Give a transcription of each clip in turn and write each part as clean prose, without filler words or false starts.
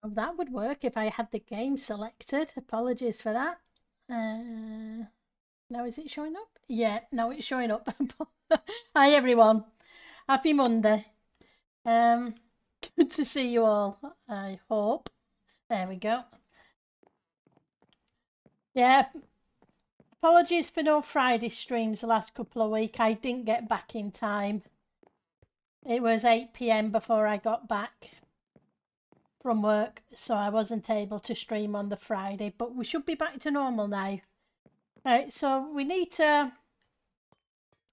Oh, that would work if I had the game selected. Apologies for that. Now is it showing up? Yeah, now it's showing up. Hi everyone. Happy Monday. Good to see you all, I hope. There we go. Yeah, apologies for no Friday streams the last couple of weeks. I didn't get back in time. It was 8 p.m. before I got back from work, so I wasn't able to stream on the Friday, but we should be back to normal now. Right, so we need to,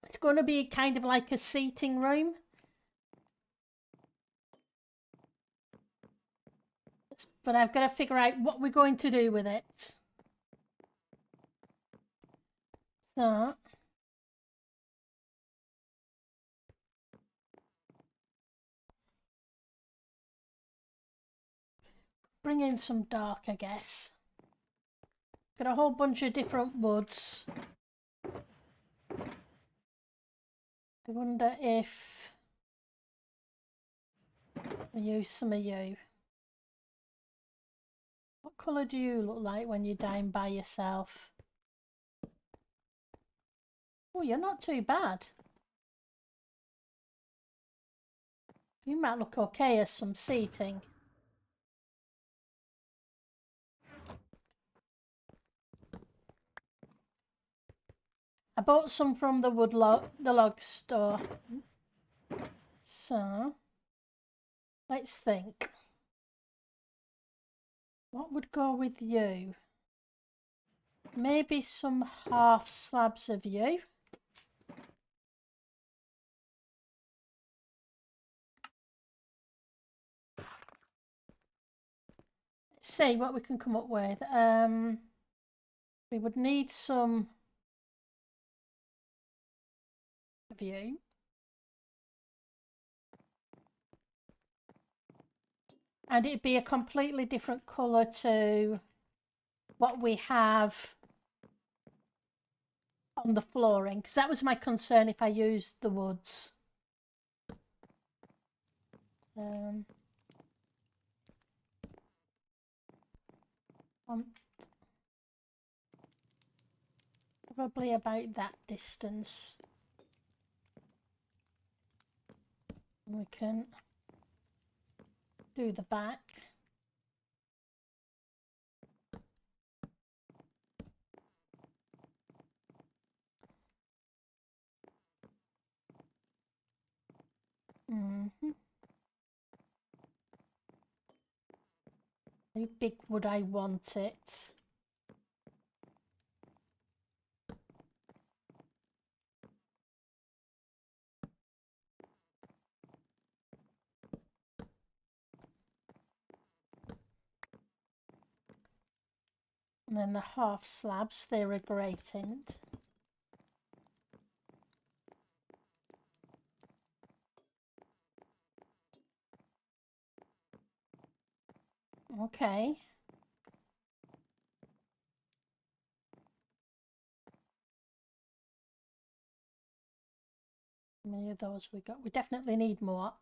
it's going to be kind of like a seating room. But I've got to figure out what we're going to do with it. So, bring in some dark, I guess. Got a whole bunch of different woods. I wonder if I use some of you. What colour do you look like when you're down by yourself? Oh, you're not too bad. You might look okay as some seating. I bought some from the the log store. So, let's think. What would go with you? Maybe some half slabs of you. Let's see what we can come up with. We would need some of you. And it'd be a completely different colour to what we have on the flooring, because that was my concern if I used the woods. Probably about that distance. We can do the back. How big would I want it? And then the half slabs, they're a great end. Okay. How many of those we got? We definitely need more.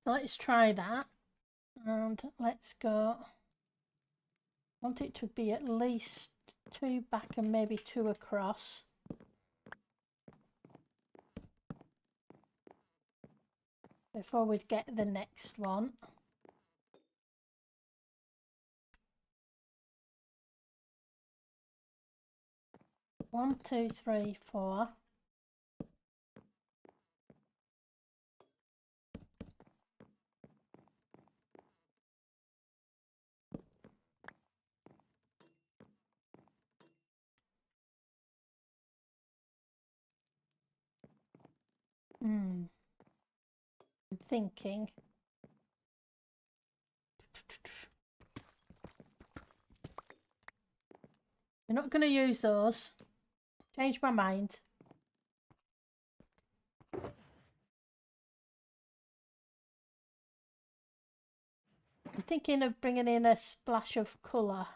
So let's try that. And let's go. I want it to be at least 2 back and maybe 2 across. Before we get the next one. One, two, three, four. I'm thinking. We're not going to use those. Change my mind. I'm thinking of bringing in a splash of colour.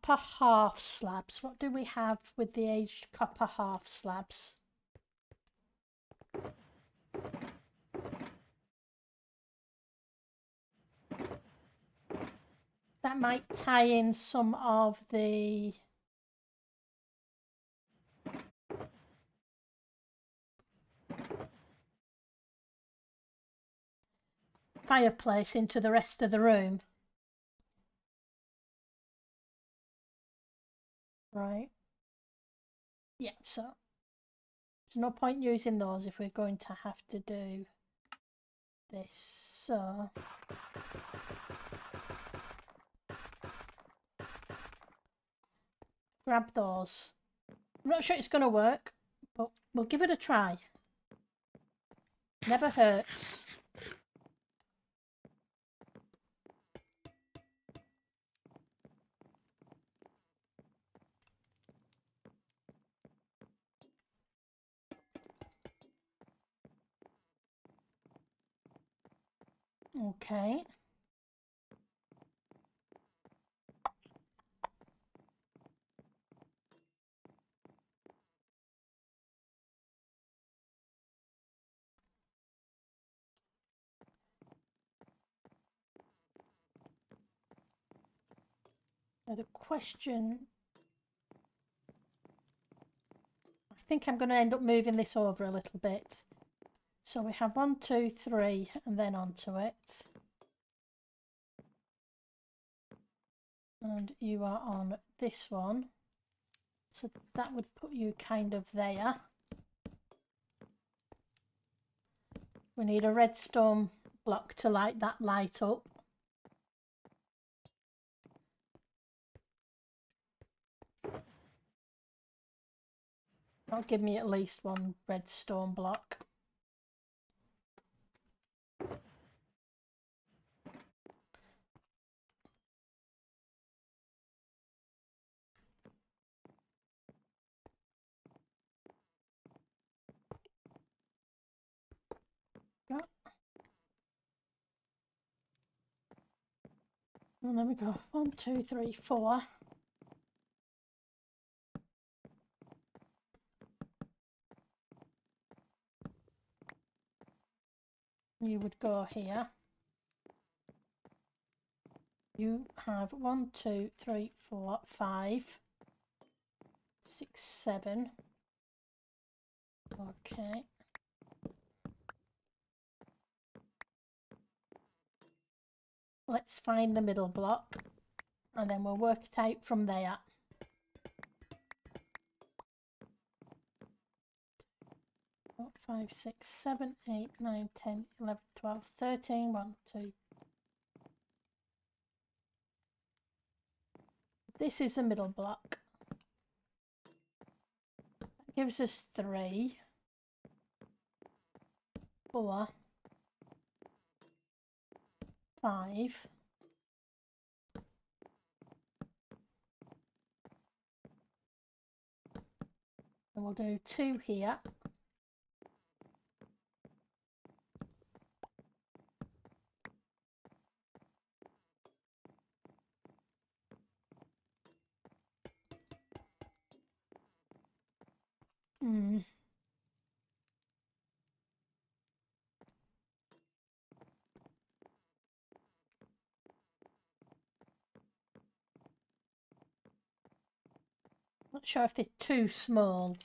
Copper half slabs. What do we have with the aged copper half slabs? That might tie in some of the fireplace into the rest of the room. Right. Yeah, so there's no point using those if we're going to have to do this. So grab those. I'm not sure it's going to work, but we'll give it a try. Never hurts. Okay. Now the question, I think I'm going to end up moving this over a little bit. So we have 1, 2, 3 and then onto it. And you are on this one. So that would put you kind of there. We need a redstone block to light that light up. That'll give me at least one redstone block. Go. And there we go. 1, 2, 3, 4. You would go here. You have 1, 2, 3, 4, 5, 6, 7. Okay. Let's find the middle block and then we'll work it out from there. 4, 5, 6, 7, 8, 9, 10, 11, 12, 13. 1, 2. This is the middle block. That gives us 3, 4, 5. And we'll do 2 here. Not sure if they're too small.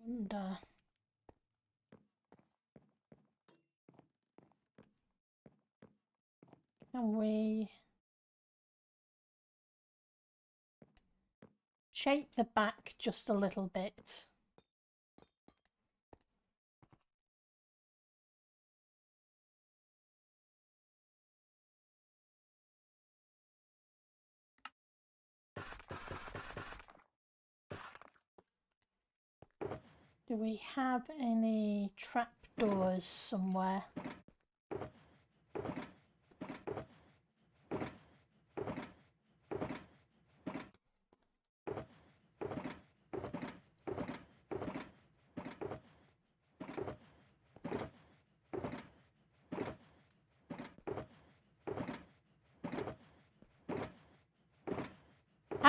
And can we shape the back just a little bit? Do we have any trapdoors somewhere?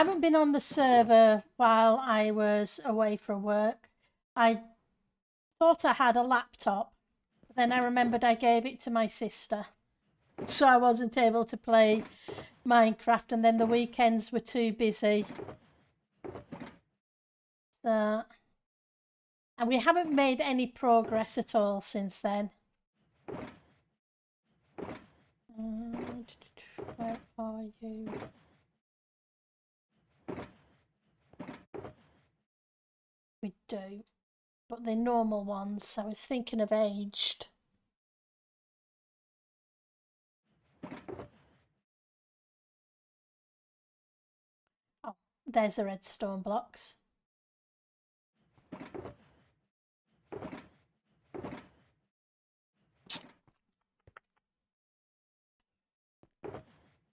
haven't been on the server while I was away for work. I thought I had a laptop, but then I remembered I gave it to my sister, so I wasn't able to play Minecraft, and then the weekends were too busy. So, and we haven't made any progress at all since then. Where are you? We do, but they're normal ones, so I was thinking of aged. Oh, there's the redstone blocks. And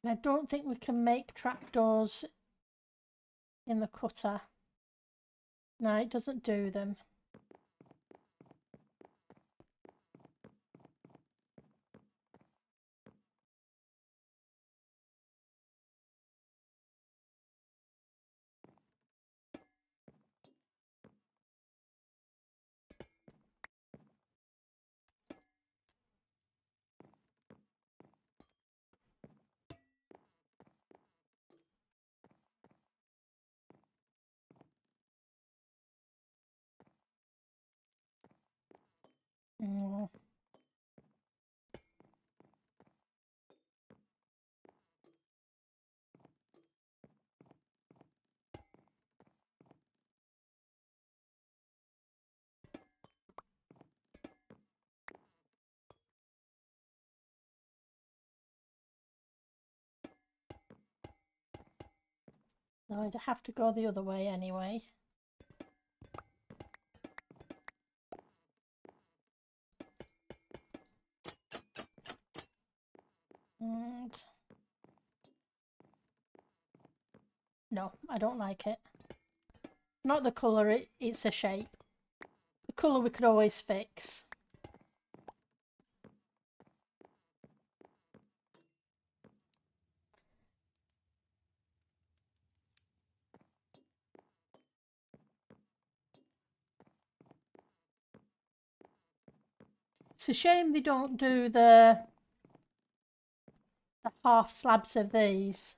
I don't think we can make trapdoors in the cutter. No, it doesn't do them. Mm. No, I'd have to go the other way anyway. And no, I don't like it. Not the colour, it's a shape. The colour we could always fix. It's a shame they don't do the half slabs of these.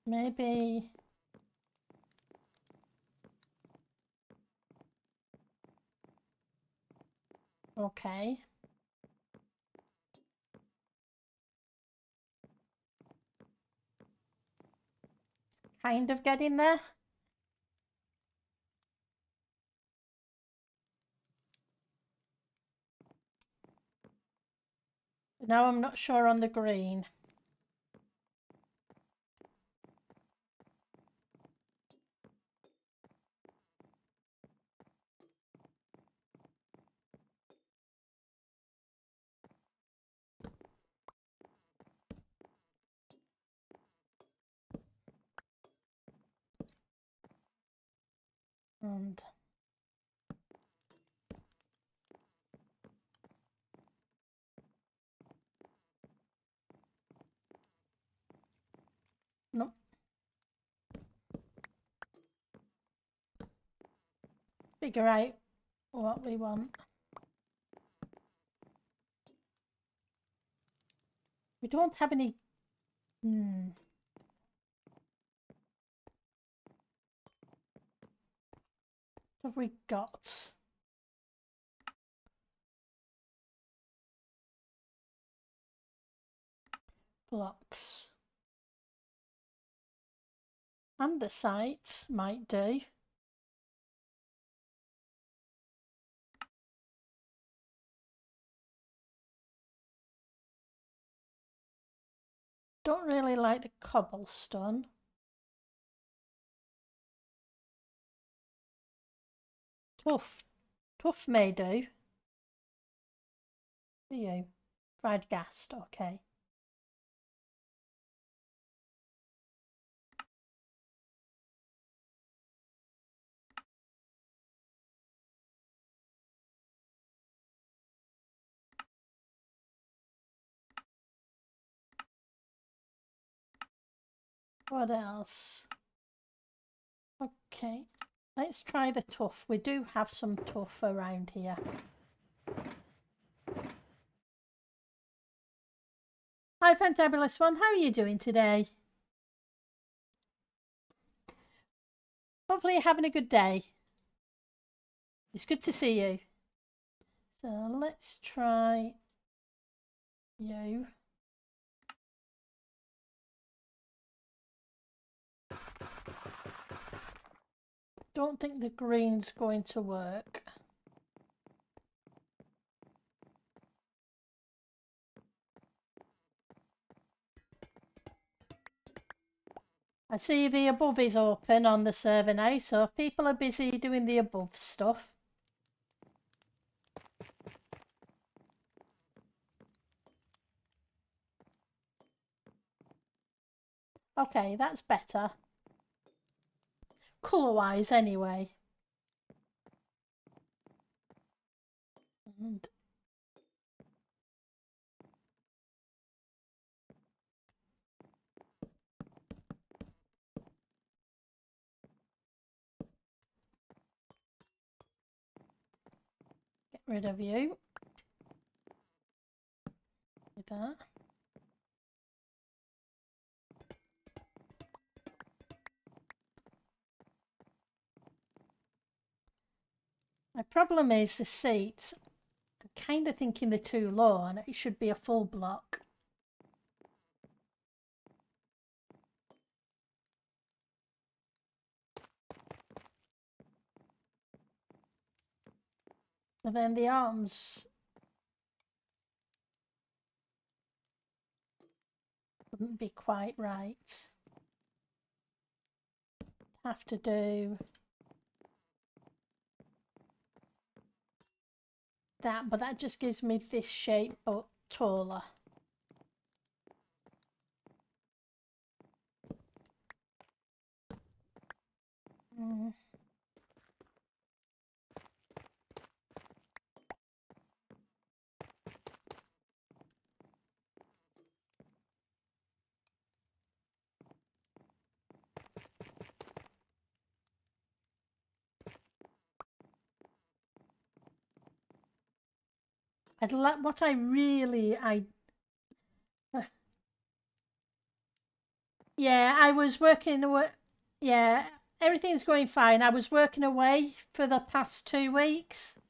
Maybe. Okay. Kind of getting there. But now I'm not sure on the green. And no. Figure out what we want. We don't have any. What have we got? Blocks. Andesite might do. don't really like the cobblestone. Tough may do. For you. Fried gassed, okay. What else? Okay, let's try the tough. We do have some tough around here. Hi, Fantabulous One. How are you doing today? Hopefully you're having a good day. It's good to see you. So let's try you. Don't think the green's going to work. I see the above is open on the server now, so people are busy doing the above stuff. Okay, that's better. Colour-wise, anyway. And get rid of you. Like that. My problem is the seats. I'm kind of thinking they're too low and it should be a full block. And then the arms wouldn't be quite right. Have to do that, but that just gives me this shape but taller. I'd like what I really yeah, I was working away. Yeah, everything's going fine. I was working away for the past 2 weeks.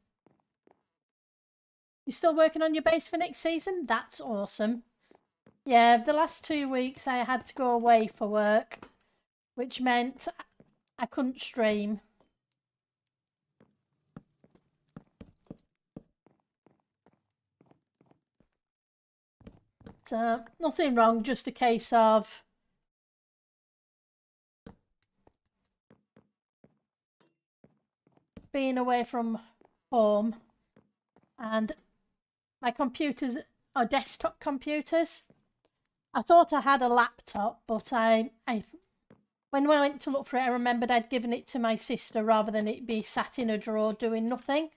You still working on your base for next season? That's awesome. Yeah, the last 2 weeks I had to go away for work, which meant I couldn't stream. So, nothing wrong, just a case of being away from home, and my computers are desktop computers. I thought I had a laptop, but when I went to look for it, I remembered I'd given it to my sister rather than it be sat in a drawer doing nothing.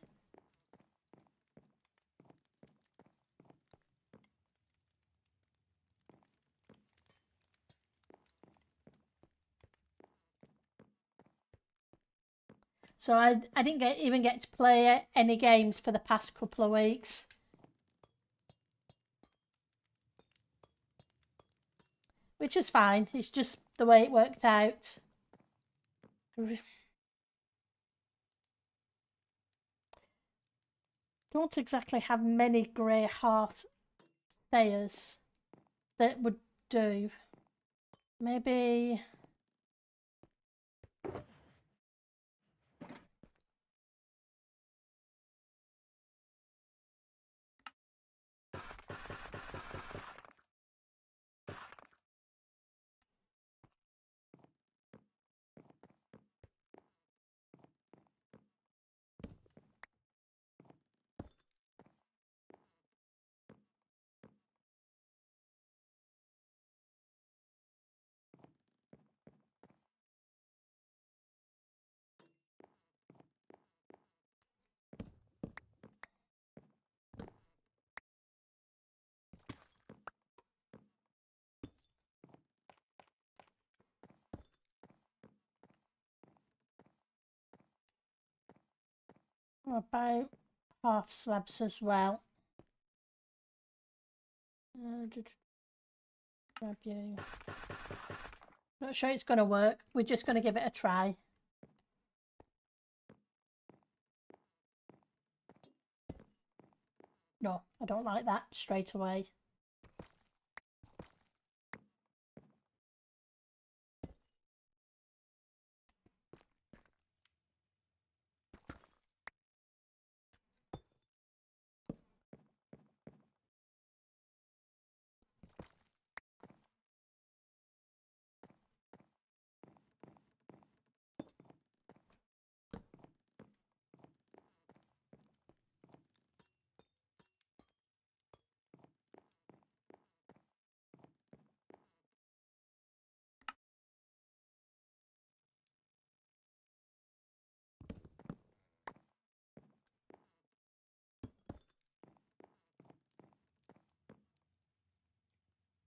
So I didn't even get to play any games for the past couple of weeks. Which is fine. It's just the way it worked out. Don't exactly have many grey half stayers that would do. Maybe About half slabs as well. Grab you. Not sure it's going to work. We're just going to give it a try. No, I don't like that straight away.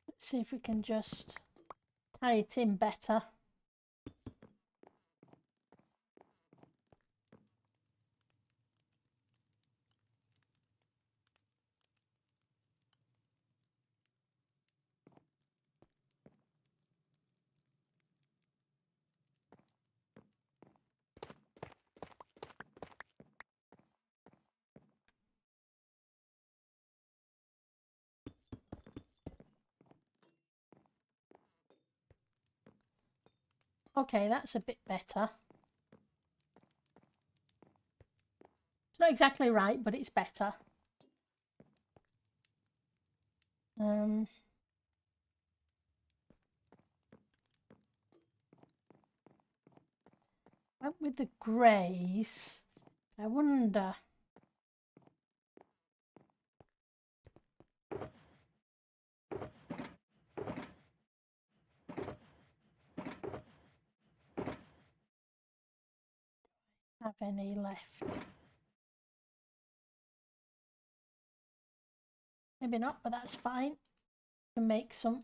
Let's see if we can just tie it in better. Okay, that's a bit better. It's not exactly right, but it's better. Went with the greys. I wonder. Have any left? Maybe not, but that's fine. We can make some.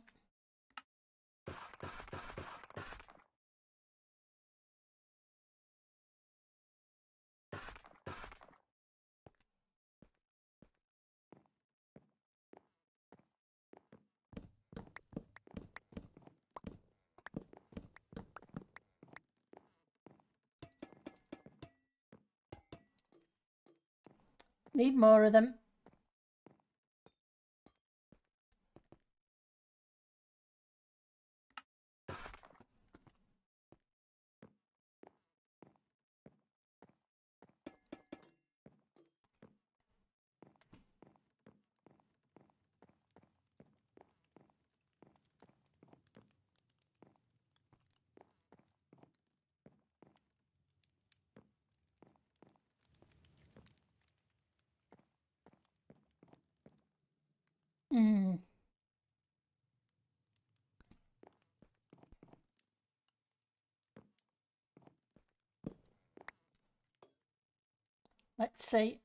Need more of them. Let's see.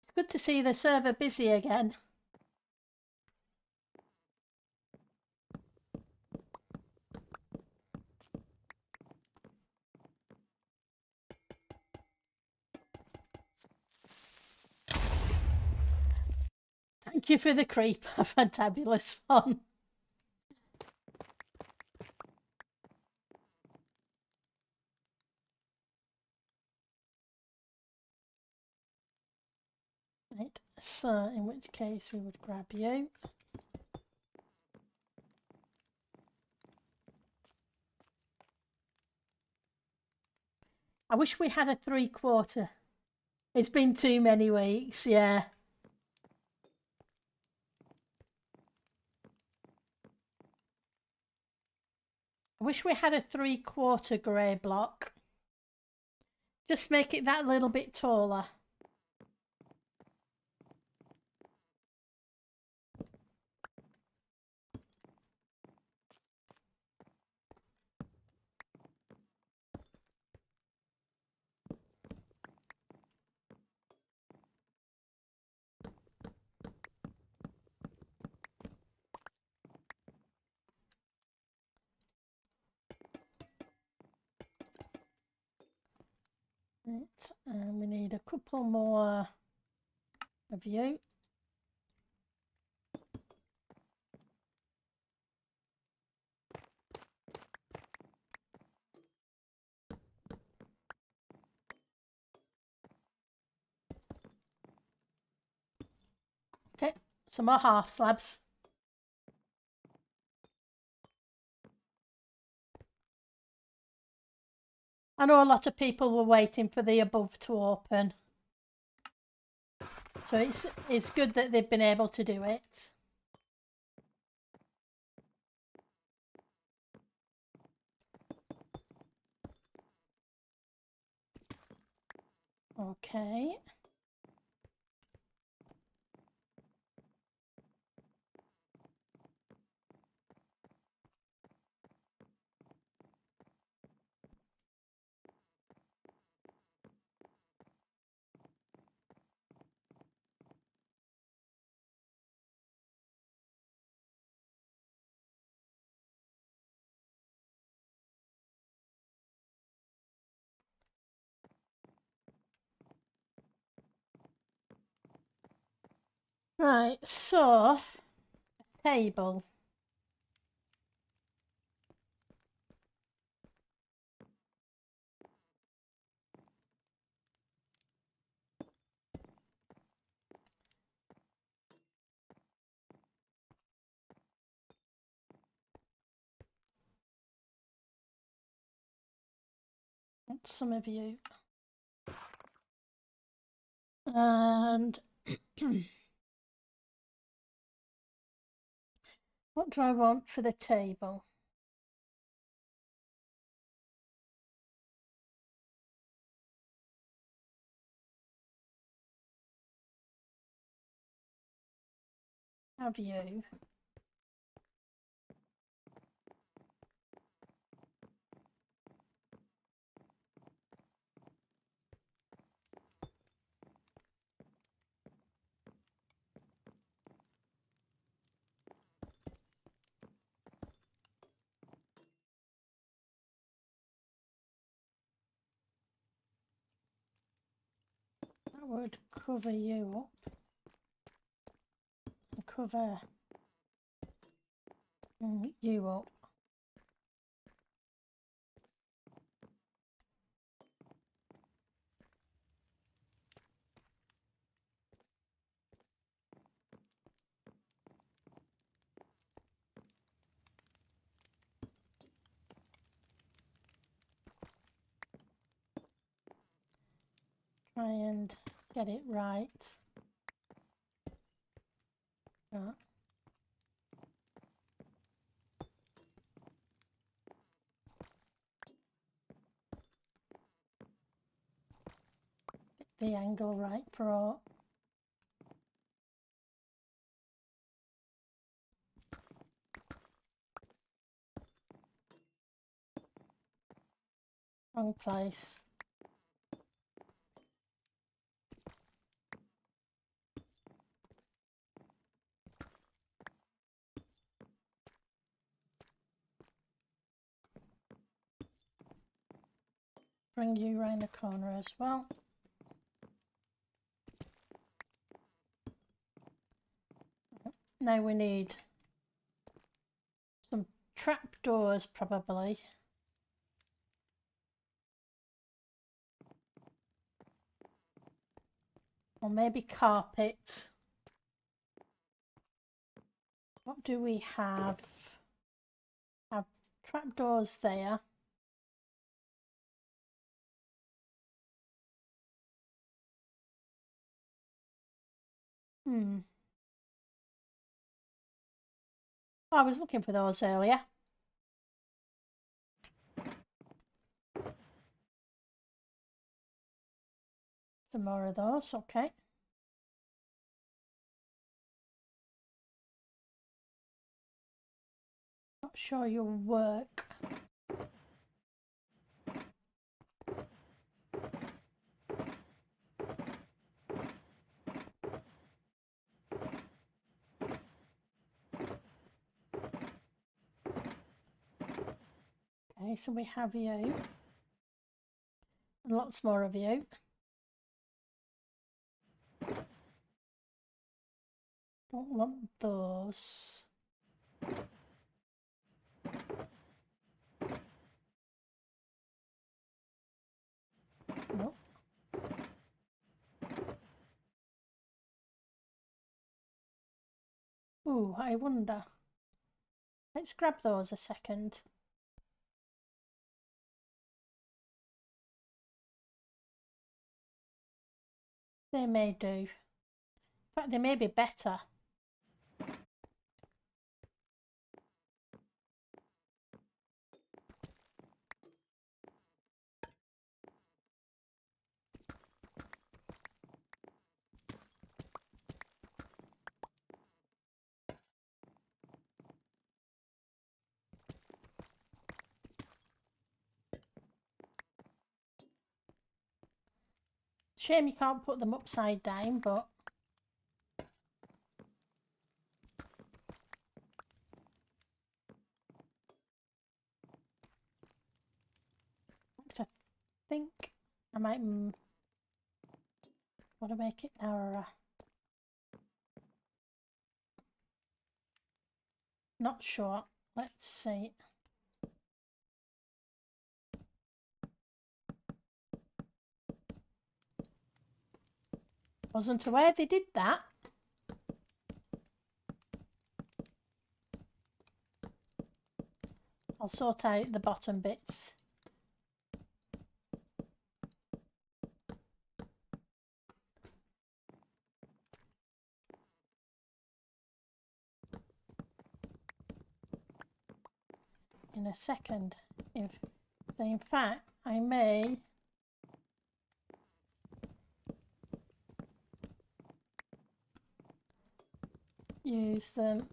It's good to see the server busy again. Thank you for the creep. A fantabulous one. Right, so in which case we would grab you. I wish we had a 3/4. It's been too many weeks, yeah. I wish we had a 3/4 grey block. Just make it that little bit taller. Right, and we need a couple more of you. Okay, some more half slabs. I know a lot of people were waiting for the above to open. So it's good that they've been able to do it. Okay. Right, so table. Some of you. And what do I want for the table? Have you? That would cover you up. Cover you up. Try and get it right. Right. Get the angle right for all. Wrong place. Bring you round the corner as well. Now we need some trapdoors probably. Or maybe carpet. What do we have? Have trapdoors there. I was looking for those earlier. Some more of those, okay. Not sure you'll work. Okay, so we have you. Lots more of you. Don't want those. Nope. Ooh, I wonder. Let's grab those a second. They may do. In fact, they may be better. Shame you can't put them upside down, but I think I might want to make it narrower. Not sure. Let's see. Wasn't aware they did that. I'll sort out the bottom bits. In a second. So in fact, I may use them.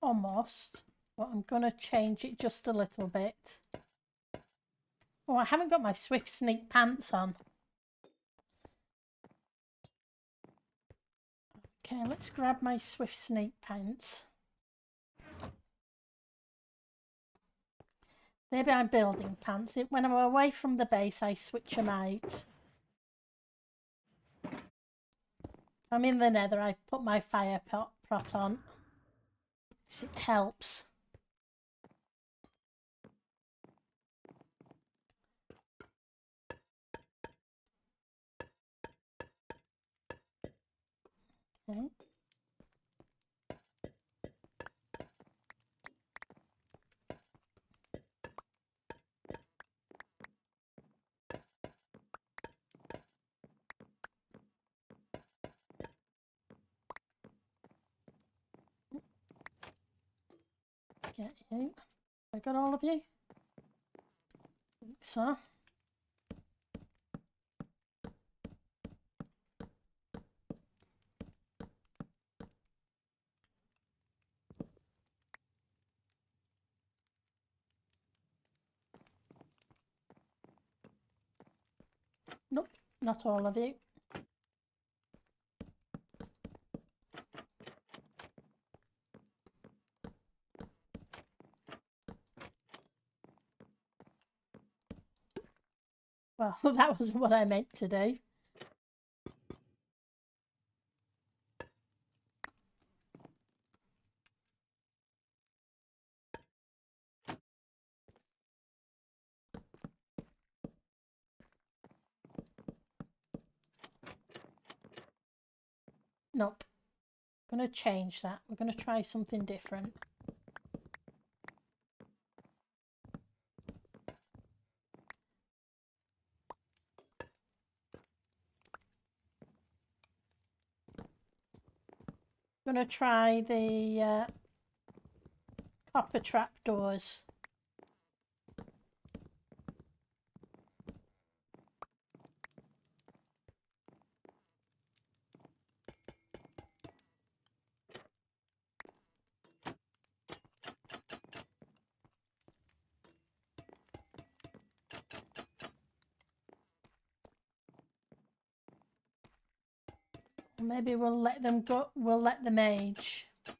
Almost, but I'm going to change it just a little bit. Oh, I haven't got my Swift Sneak pants on. Okay, let's grab my Swift Sneak pants. They're my building pants. When I'm away from the base, I switch them out. I'm in the nether, I put my fire pot on. Because it helps. Okay. Get you. I got all of you? I think so. Nope, not all of you. Well, that wasn't what I meant to do. Nope. I'm going to change that. We're going to try something different. I'm going to try the copper trapdoors. Maybe we'll let them go. We'll let them age. I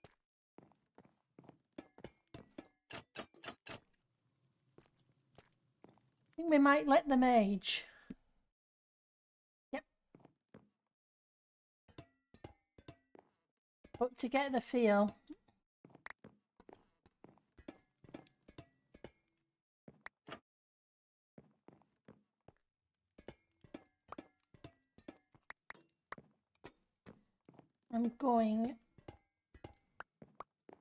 think we might let them age. Yep. But to get the feel. I'm going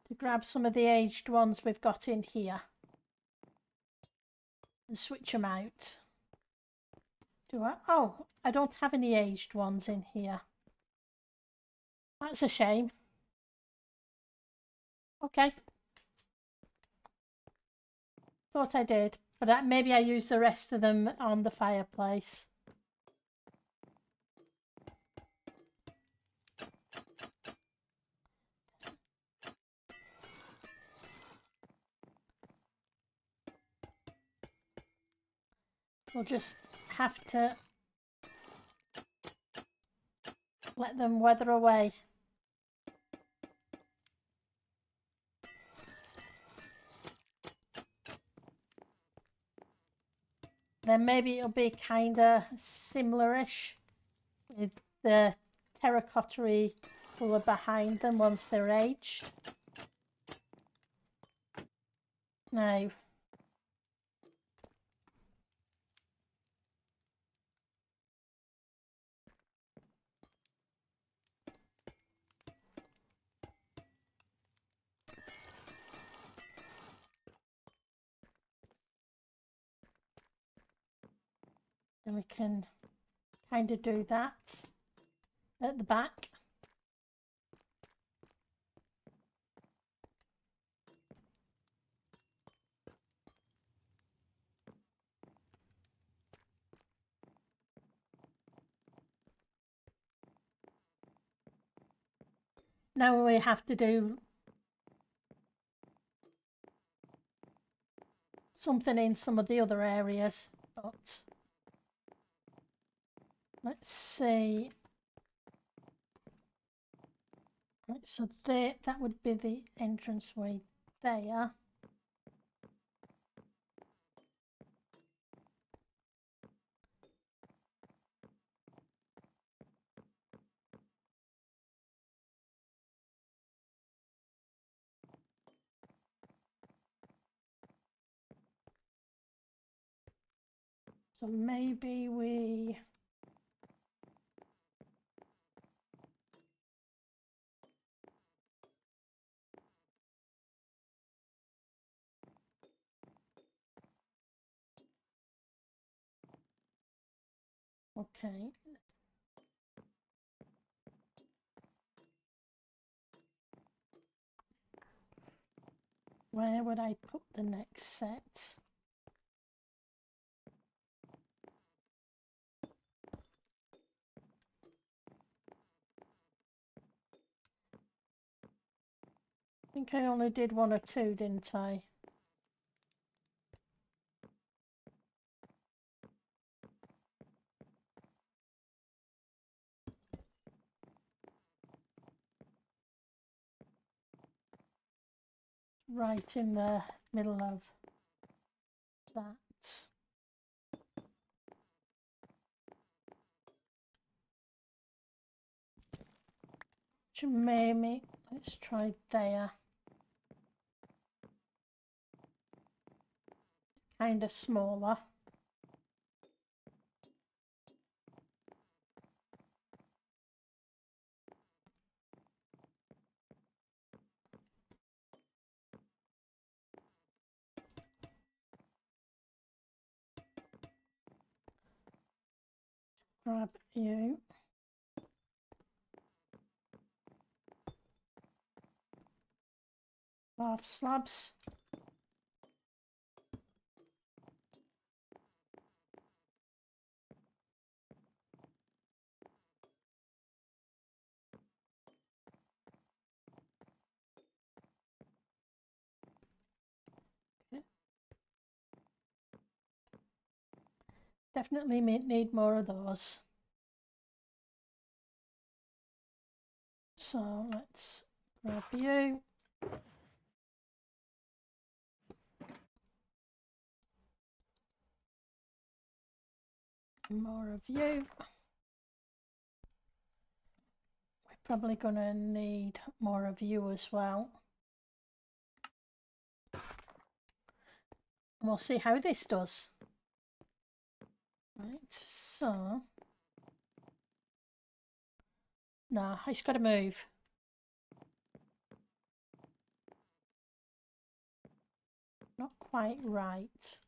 to grab some of the aged ones we've got in here and switch them out. Do I? Oh, I don't have any aged ones in here. That's a shame. Okay. Thought I did, but maybe I used the rest of them on the fireplace. We'll just have to let them weather away. Then maybe it'll be kind of similar-ish with the terracotta-y colour behind them once they're aged. Now, and we can kind of do that at the back. Now we have to do something in some of the other areas, but let's see. Right, so there, that would be the entranceway there. So maybe we okay. Where would I put the next set? I think I only did one or two, didn't I? Right in the middle of that. Maybe let's try there. Kind of smaller. Grab you. Half slabs. Okay. Definitely need more of those. So let's grab you. More of you. We're probably going to need more of you as well. And we'll see how this does. Right, so... No, it's got to move. Not quite right.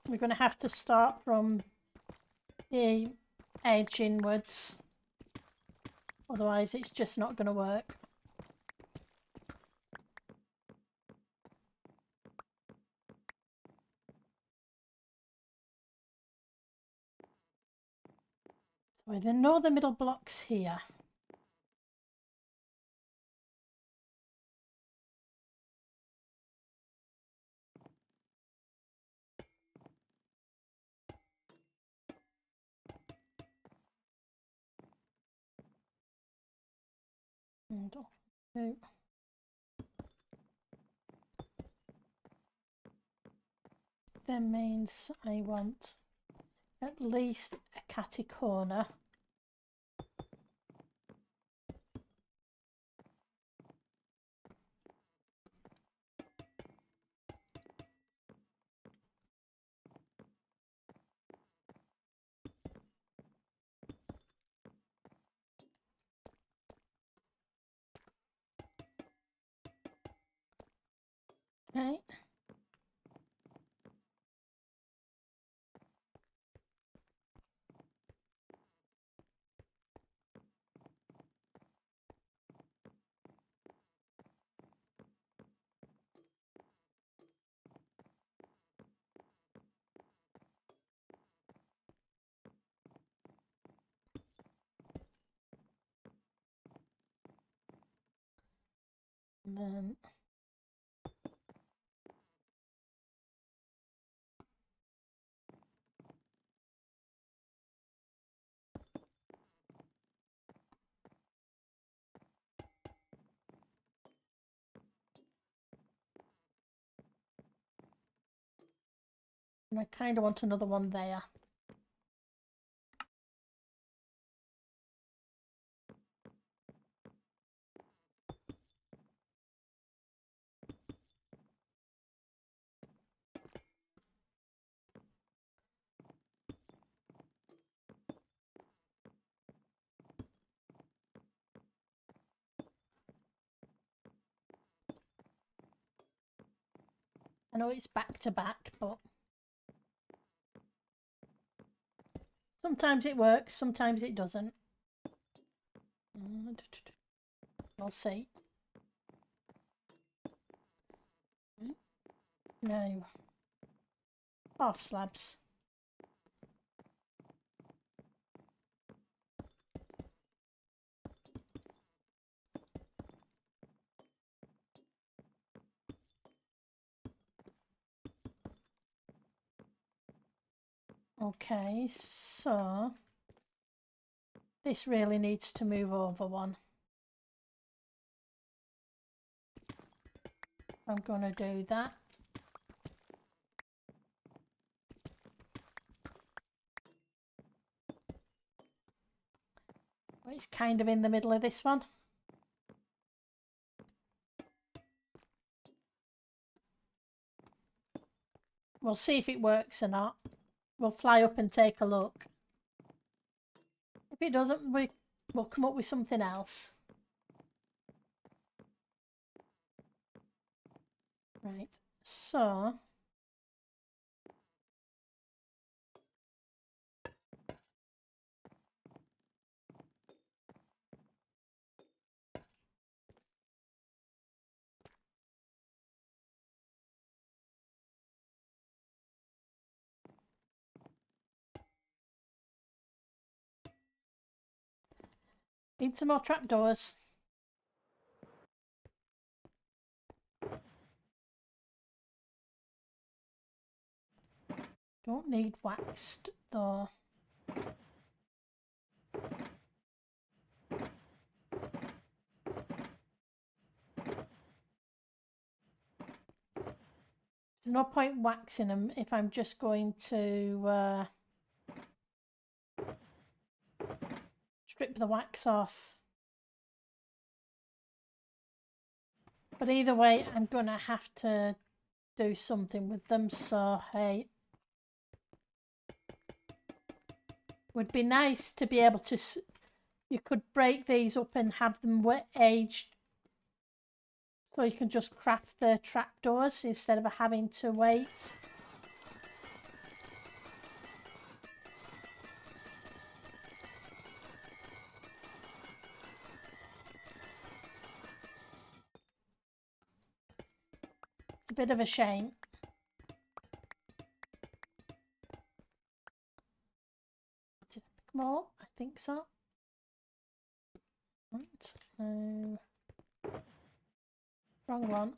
We're going to have to start from the edge inwards, otherwise it's just not going to work. So we know the middle blocks here. And two. That means I want at least a catty corner. Okay. And then I kind of want another one there. I know it's back to back, but sometimes it works, sometimes it doesn't. We'll see. No. Half slabs. Okay, so this really needs to move over one. I'm going to do that. It's kind of in the middle of this one. We'll see if it works or not. We'll fly up and take a look. If it doesn't, we'll come up with something else. Right, so need some more trapdoors. Don't need waxed though. There's no point waxing them if I'm just going to strip the wax off. But either way, I'm gonna have to do something with them, so hey. Would be nice to be able to, you could break these up and have them aged, so you can just craft the trapdoors instead of having to wait. It's a bit of a shame. Did I pick them all? I think so. Right. Wrong one.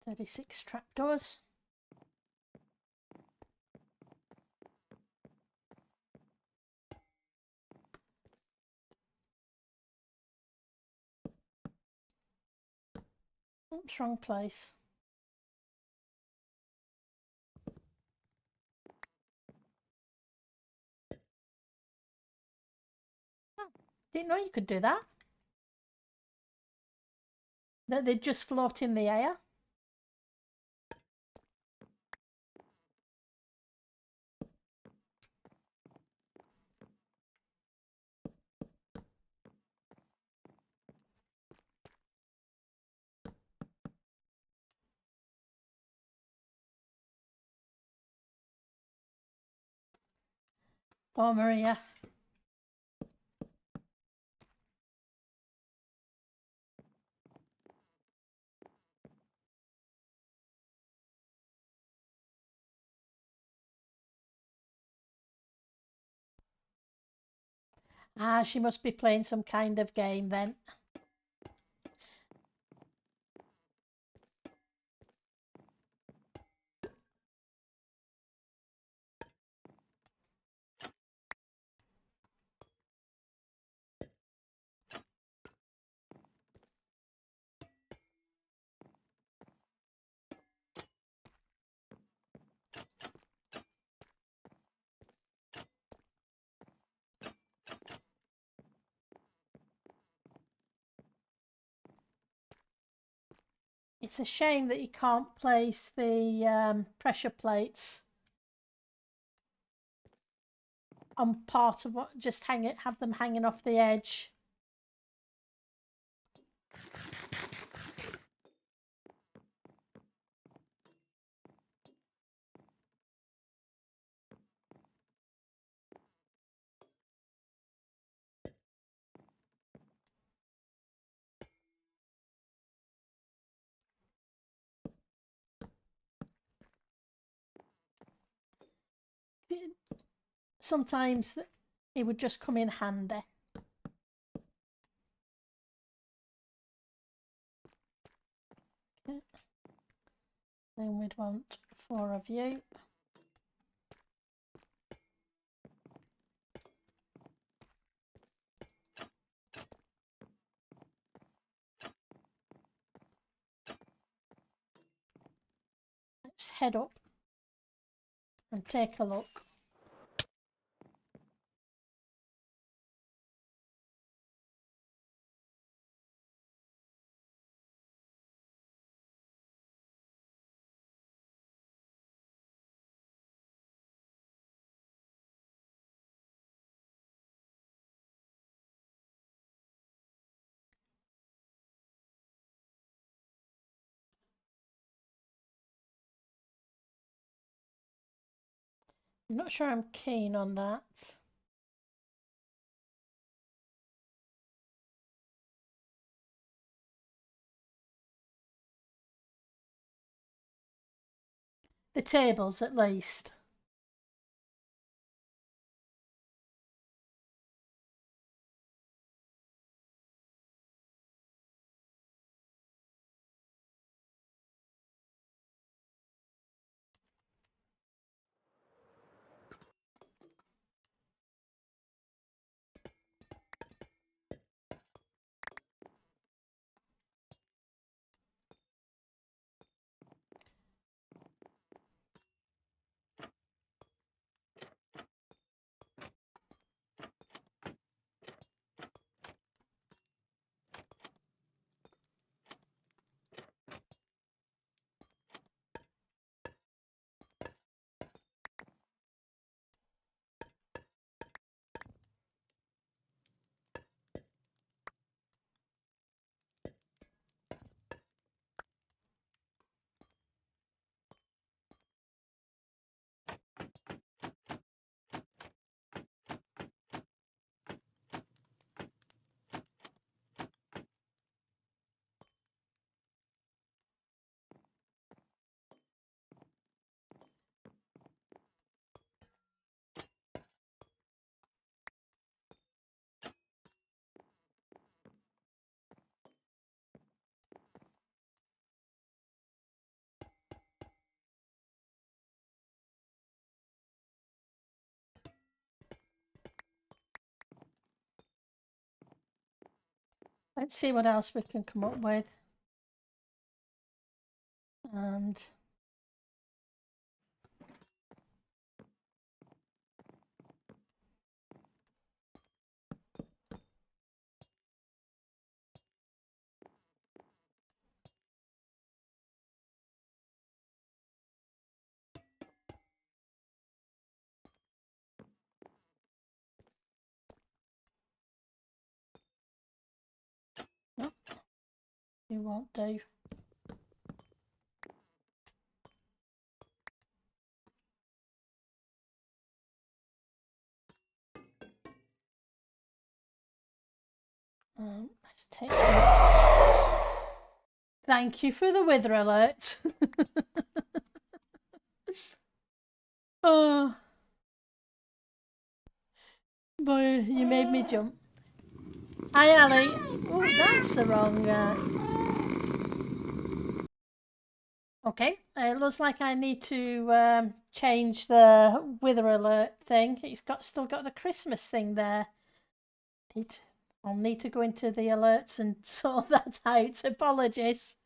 "36 trapdoors. Oops, wrong place. Oh, didn't know you could do that. That they'd just float in the air. Oh, Maria. Ah, she must be playing some kind of game then. It's a shame that you can't place the pressure plates on part of what, just hang it, have them hanging off the edge. Sometimes it would just come in handy. Okay. Then we'd want 4 of you. Let's head up and take a look. I'm not sure I'm keen on that. The tables, at least. Let's see what else we can come up with. And no, you won't do. Let's take that. Thank you for the weather alert. Oh, boy, you made me jump. Hi, Ali. Oh, that's the wrong. Okay, it looks like I need to change the weather alert thing. It's still got the Christmas thing there. I'll need to go into the alerts and sort that out. Apologies.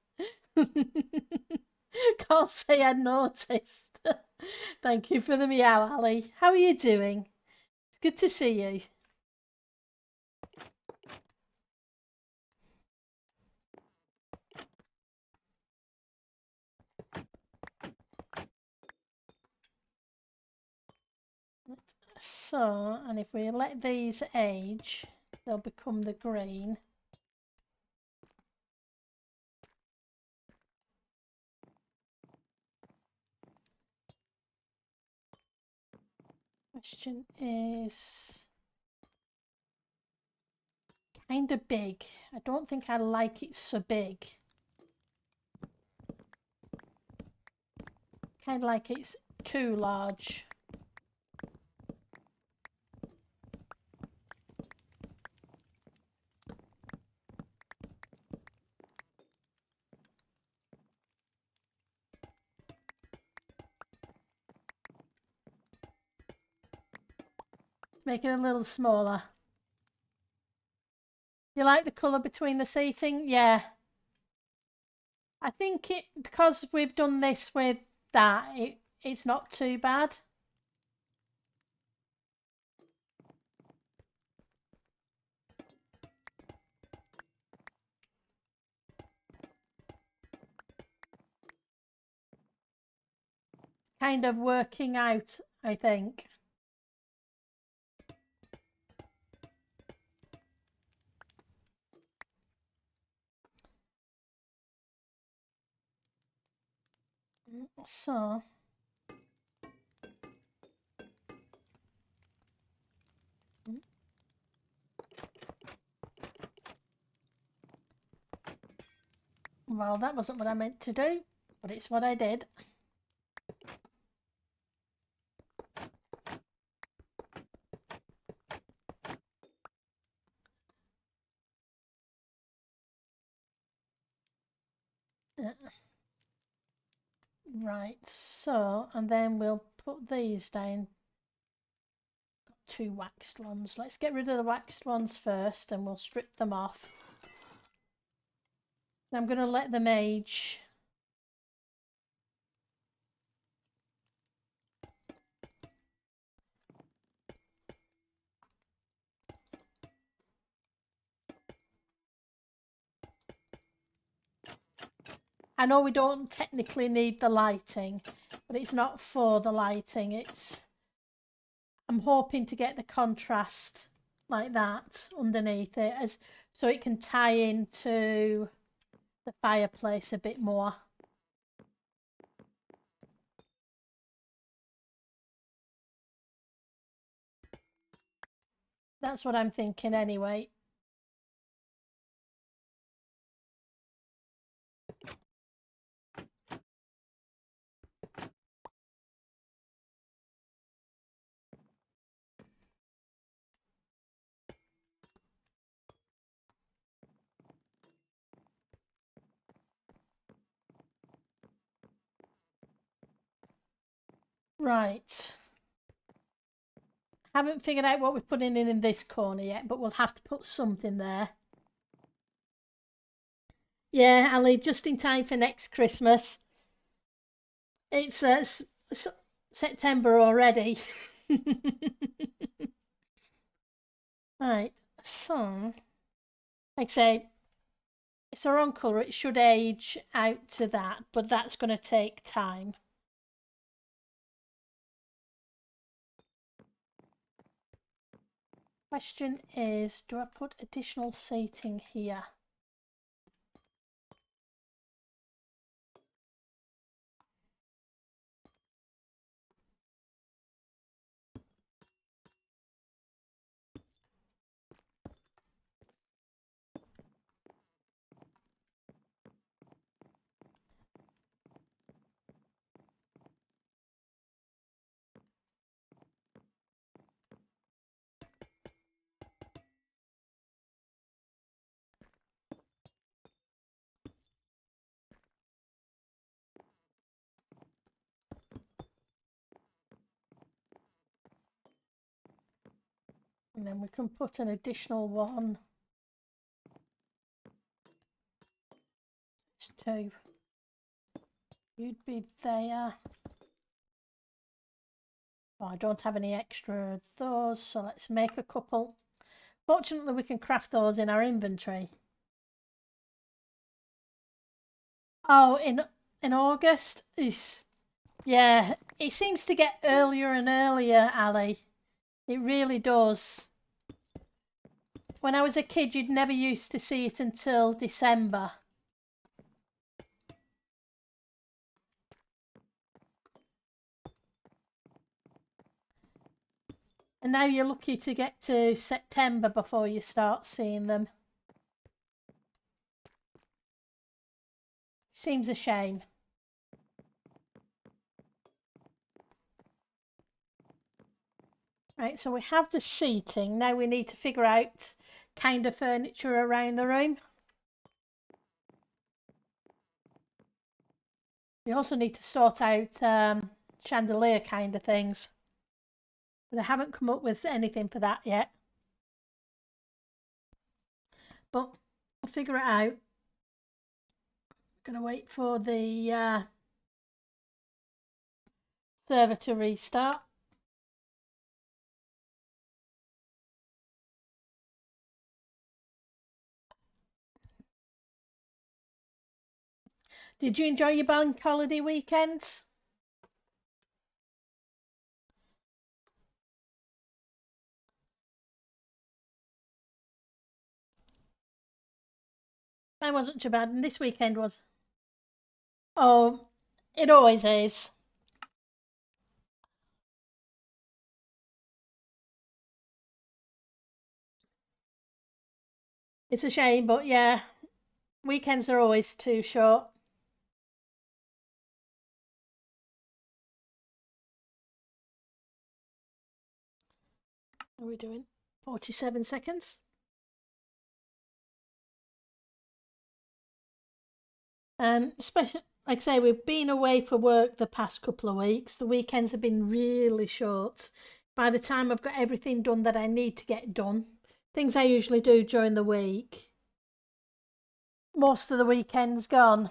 Can't say I noticed. Thank you for the meow, Ali. How are you doing? It's good to see you. So, and if we let these age, they'll become the green. Question is kind of big. I don't think I like it so big. Kind of like it's too large. Make it a little smaller. You like the colour between the seating? Yeah. I think it because we've done this with that, it's not too bad. Kind of working out, I think. So Well, that wasn't what I meant to do, but it's what I did. Right, so, and then we'll put these down. Got 2 waxed ones. Let's get rid of the waxed ones first and we'll strip them off. I'm going to let them age. I know we don't technically need the lighting, but it's not for the lighting. I'm hoping to get the contrast like that underneath it, so it can tie into the fireplace a bit more. That's what I'm thinking anyway. Right. Haven't figured out what we're putting in this corner yet, but we'll have to put something there. Yeah, Ali, just in time for next Christmas. It's September already. Right, so, like I say, it's the wrong colour. It should age out to that, but that's going to take time. Question is, do I put additional seating here? And then we can put an additional one. It's 2. You'd be there. Oh, I don't have any extra of those, so let's make a couple. Fortunately, we can craft those in our inventory. Oh, in August? Yeah, it seems to get earlier and earlier, Ali. It really does. When I was a kid, you'd never used to see it until December. And now you're lucky to get to September before you start seeing them. Seems a shame. Right, so we have the seating. Now we need to figure out kind of furniture around the room. We also need to sort out chandelier kind of things. But I haven't come up with anything for that yet. But I'll figure it out. Gonna wait for the server to restart. Did you enjoy your bank holiday weekends? Mine wasn't too bad, and this weekend was. Oh, it always is. It's a shame, but yeah, Weekends are always too short. What are we doing? 47 seconds. And especially, like I say, we've been away for work the past couple of weeks. The weekends have been really short. By the time I've got everything done that I need to get done, things I usually do during the week, most of the weekend's gone.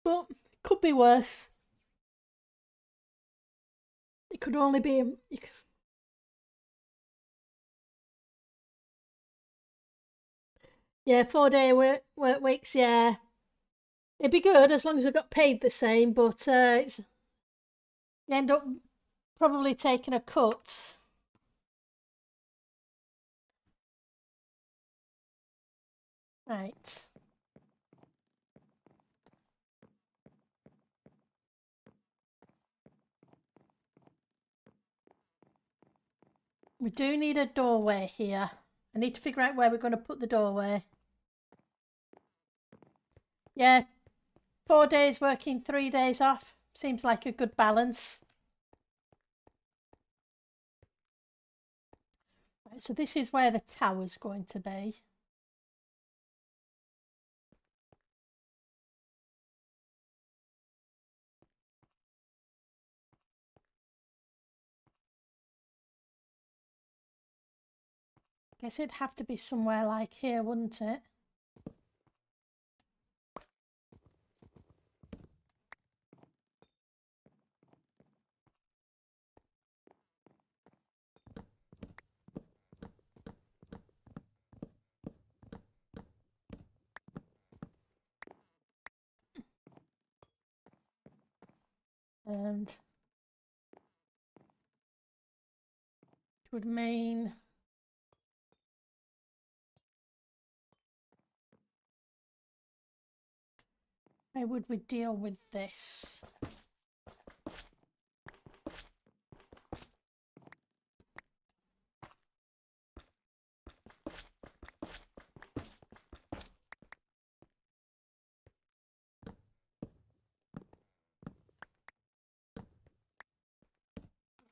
But it could be worse. It could only be. Yeah, 4 day work weeks. Yeah, it'd be good as long as we got paid the same. But it's you end up probably taking a cut. Right. We do need a doorway here. I need to figure out where we're going to put the doorway. Yeah, 4 days working, 3 days off. Seems like a good balance. Right, so this is where the tower's going to be. Guess it'd have to be somewhere like here, wouldn't it? And it would mean how would we deal with this?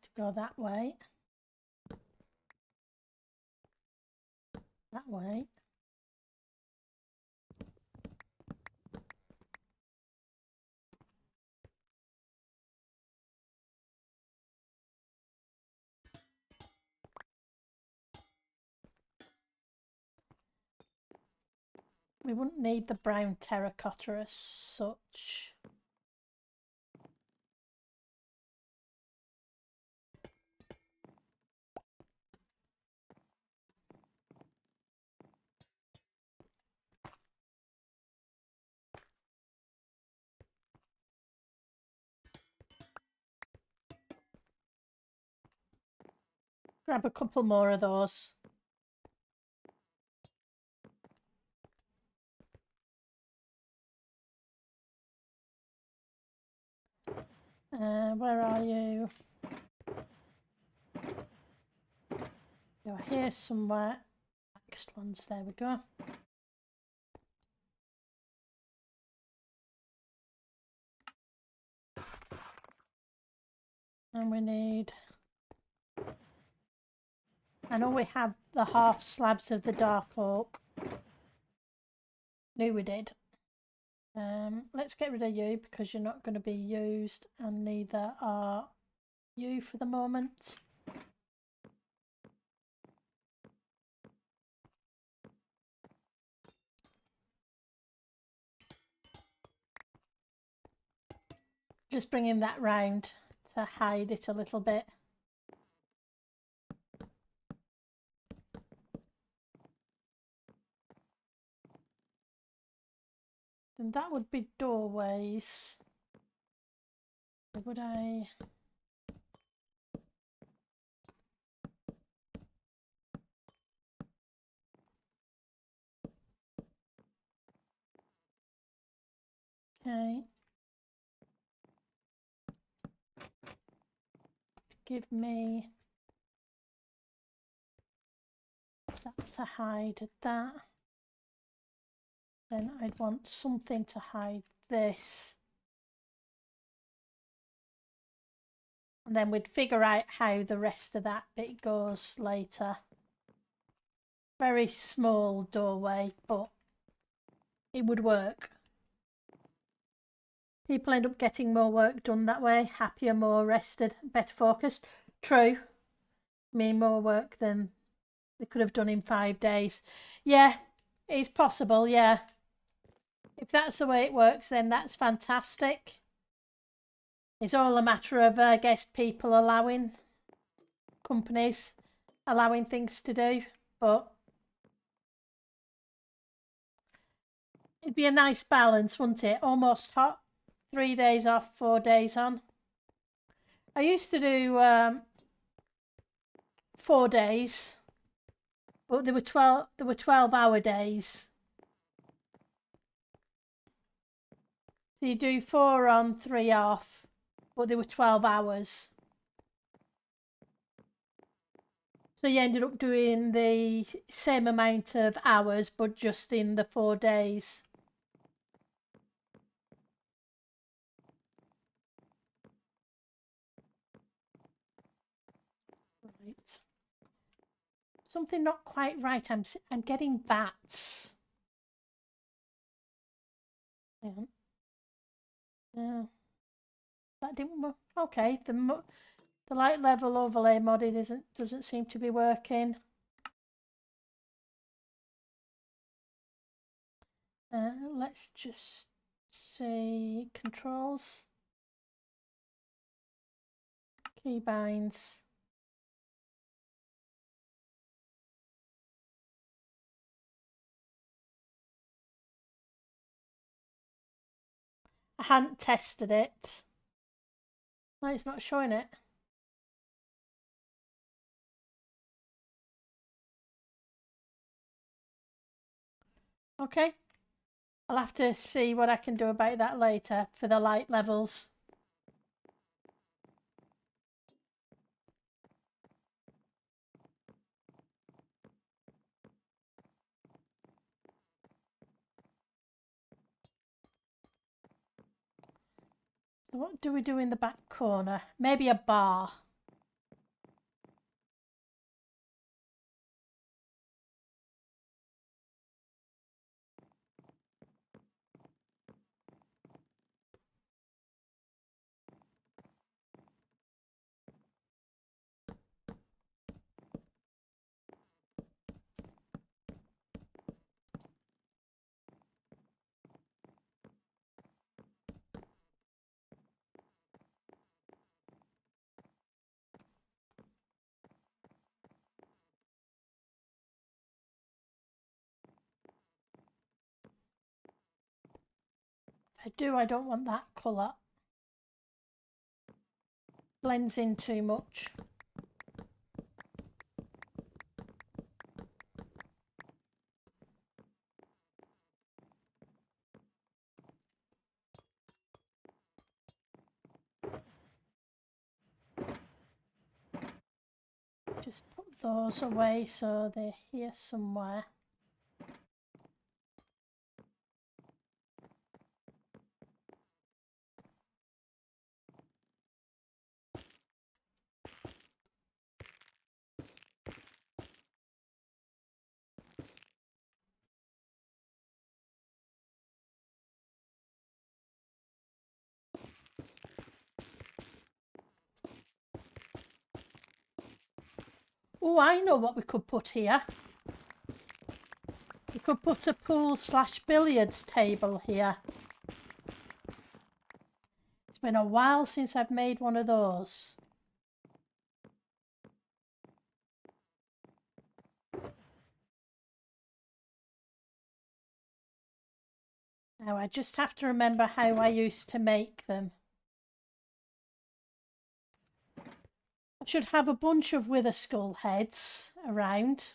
To go that way. That way. We wouldn't need the brown terracotta as such. Grab a couple more of those. Where are you? You're here somewhere. Next ones, there we go. And we need... I know we have the half slabs of the dark oak. Knew we did. Let's get rid of you because you're not going to be used, and neither are you for the moment. Just bringing that round to hide it a little bit. Then that would be doorways. Would I... Okay. give me that to hide that. Then I'd want something to hide this. And then we'd figure out how the rest of that bit goes later. Very small doorway, but it would work. People end up getting more work done that way, happier, more rested, better focused. True. I mean, more work than they could have done in 5 days. Yeah, it's possible, yeah. If that's the way it works, then that's fantastic. It's all a matter of, I guess, people allowing, companies allowing things to do. But it'd be a nice balance, wouldn't it? Almost hot. 3 days off, 4 days on. I used to do 4 days, but there were 12-hour days. So you do 4 on, 3 off, but they were 12 hours. So you ended up doing the same amount of hours, but just in the 4 days. Right. Something not quite right. I'm getting bats. Yeah. That didn't work. Okay. The light level overlay mod doesn't seem to be working. Let's just see controls, keybinds. I hadn't tested it. No, it's not showing it. Okay. I'll have to see what I can do about that later for the light levels. So what do we do in the back corner? Maybe a bar. I don't want that colour. Blends in too much. Just put those away so they're here somewhere. Oh, I know what we could put here. We could put a pool/billiards table here. It's been a while since I've made one of those. Now I just have to remember how I used to make them. I should have a bunch of wither skull heads around.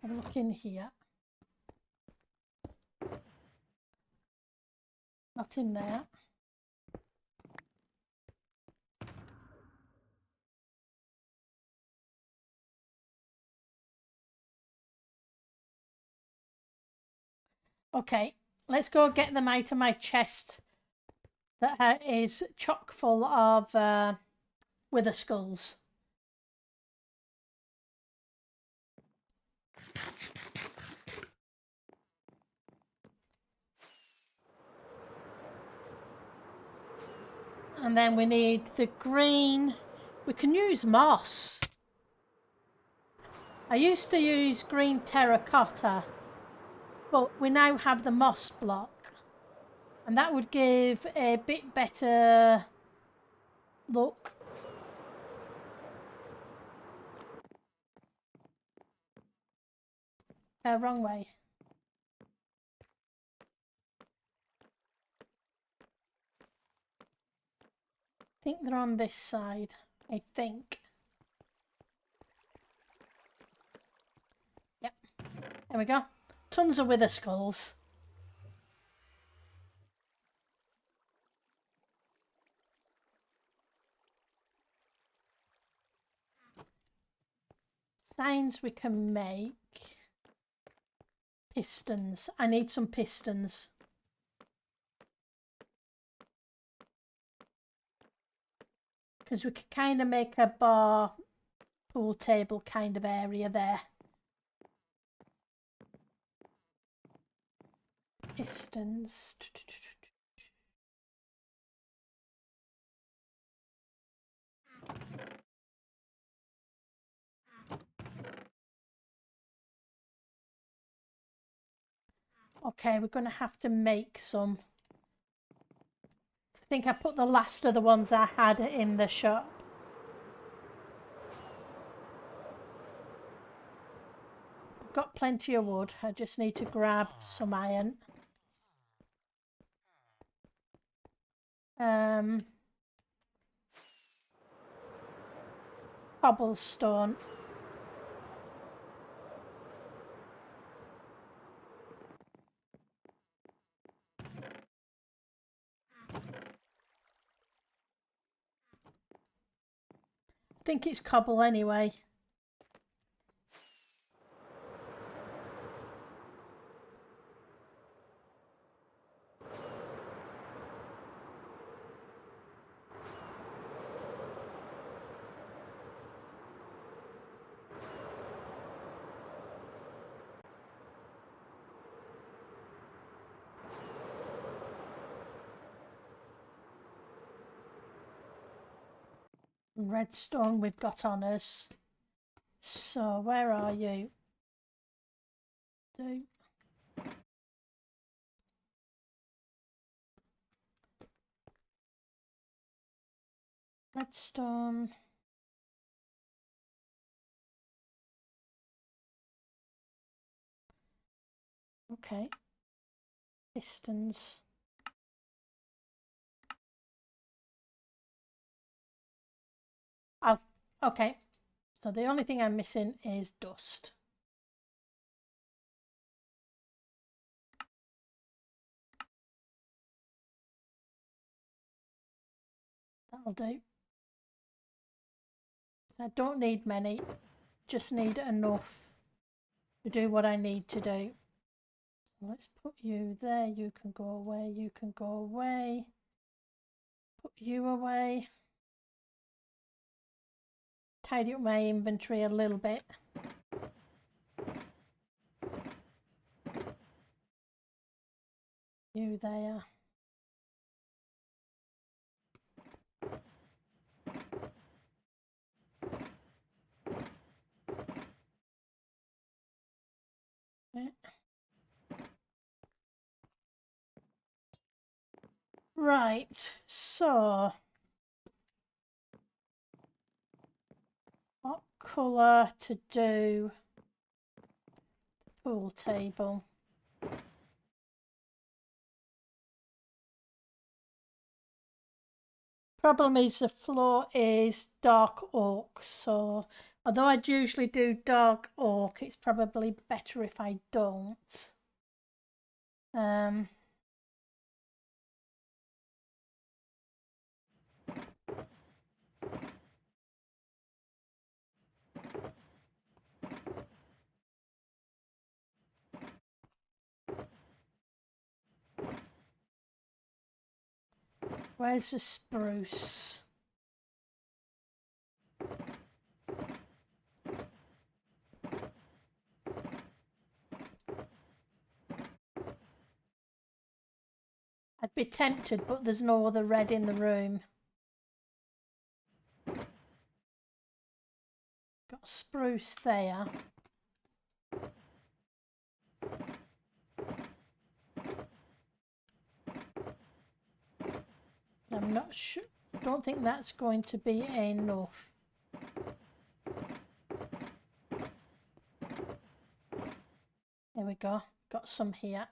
Have a look in here. Not in there. Okay, let's go get them out of my chest that is chock full of wither skulls. And then we need the green. We can use moss. I used to use green terracotta, but we now have the moss block. And that would give a bit better look. Wrong way. I think they're on this side. I think. Yep. There we go. Tons of wither skulls. Signs we can make. Pistons. I need some pistons. Because we could kind of make a bar pool table kind of area there. Pistons. Okay, we're going to have to make some. I think I put the last of the ones I had in the shop. I've got plenty of wood. I just need to grab some iron. Cobblestone. I think it's cobble anyway. Redstone we've got on us. So where are you? Redstone. Okay. Pistons. Oh, okay. So the only thing I'm missing is dust. That'll do. I don't need many, just need enough to do what I need to do. So let's put you there, you can go away, you can go away. Put you away. Tidy up my inventory a little bit. You there. Right, so what colour to do the pool table? Problem is the floor is dark oak, so although I'd usually do dark oak, it's probably better if I don't. Where's the spruce? I'd be tempted, but there's no other red in the room. Got spruce there. I'm not sure. Don't think that's going to be enough. There we go. Got some here.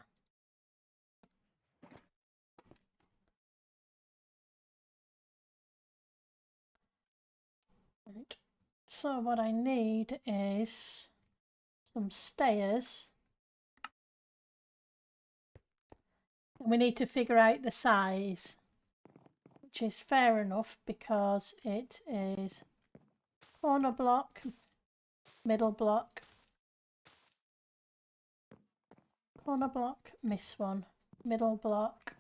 Right. So what I need is some stairs. And we need to figure out the size, which is fair enough because it is corner block, middle block, corner block, miss one, middle block,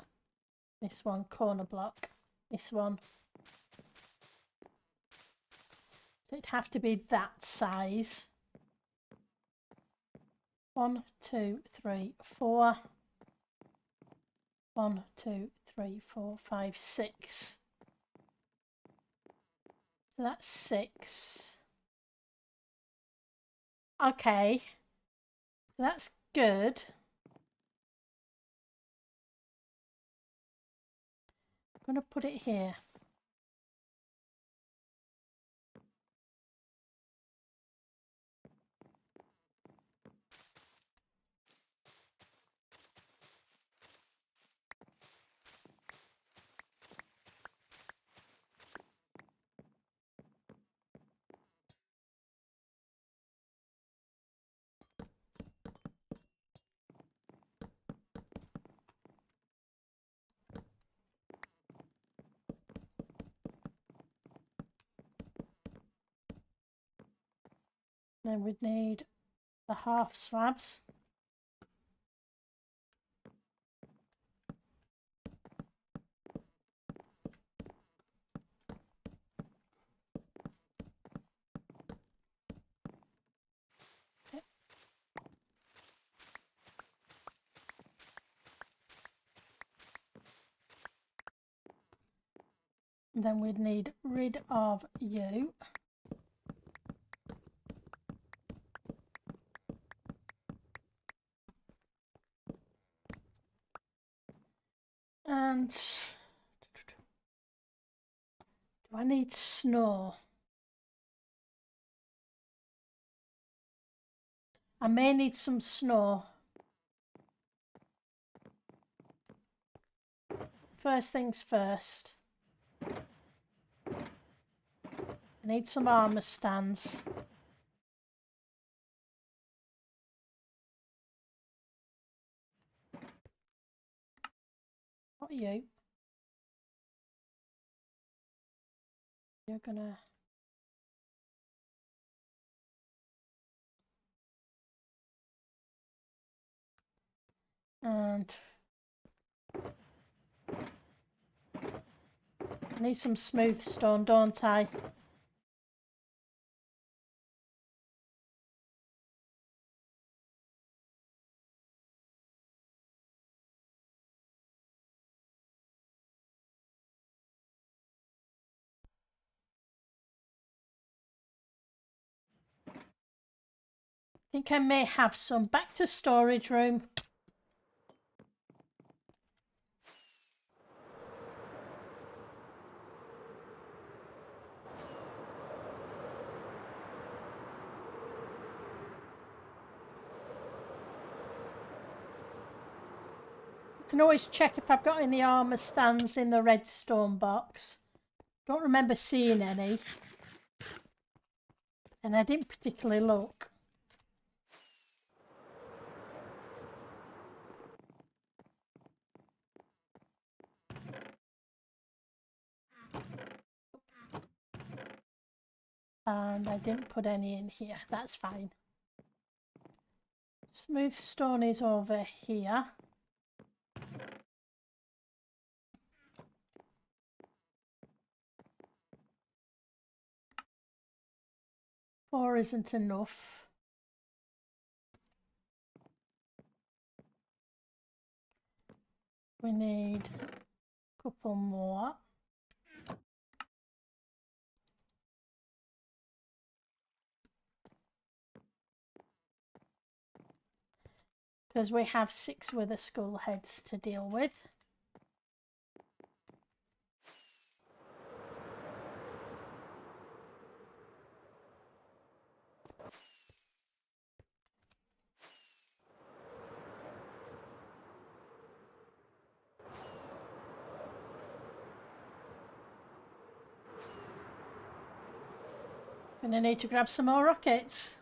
miss one, corner block, miss one. So it'd have to be that size. 1, 2, 3, 4. 1, 2, 3, 4, 5, 6. So that's 6. Okay. So that's good. I'm going to put it here. Then we'd need the half slabs. Okay. Then we'd need rid of you. And do I need snow? I may need some snow. First things first. I need some armour stands. Not you. You're gonna... And I need some smooth stone, don't I? I think I may have some. Back to storage room. You can always check if I've got any armour stands in the redstone box. Don't remember seeing any. And I didn't particularly look. And I didn't put any in here. That's fine. Smooth stone is over here. 4 isn't enough. We need a couple more. Because we have 6 wither skull heads to deal with. Gonna need to grab some more rockets.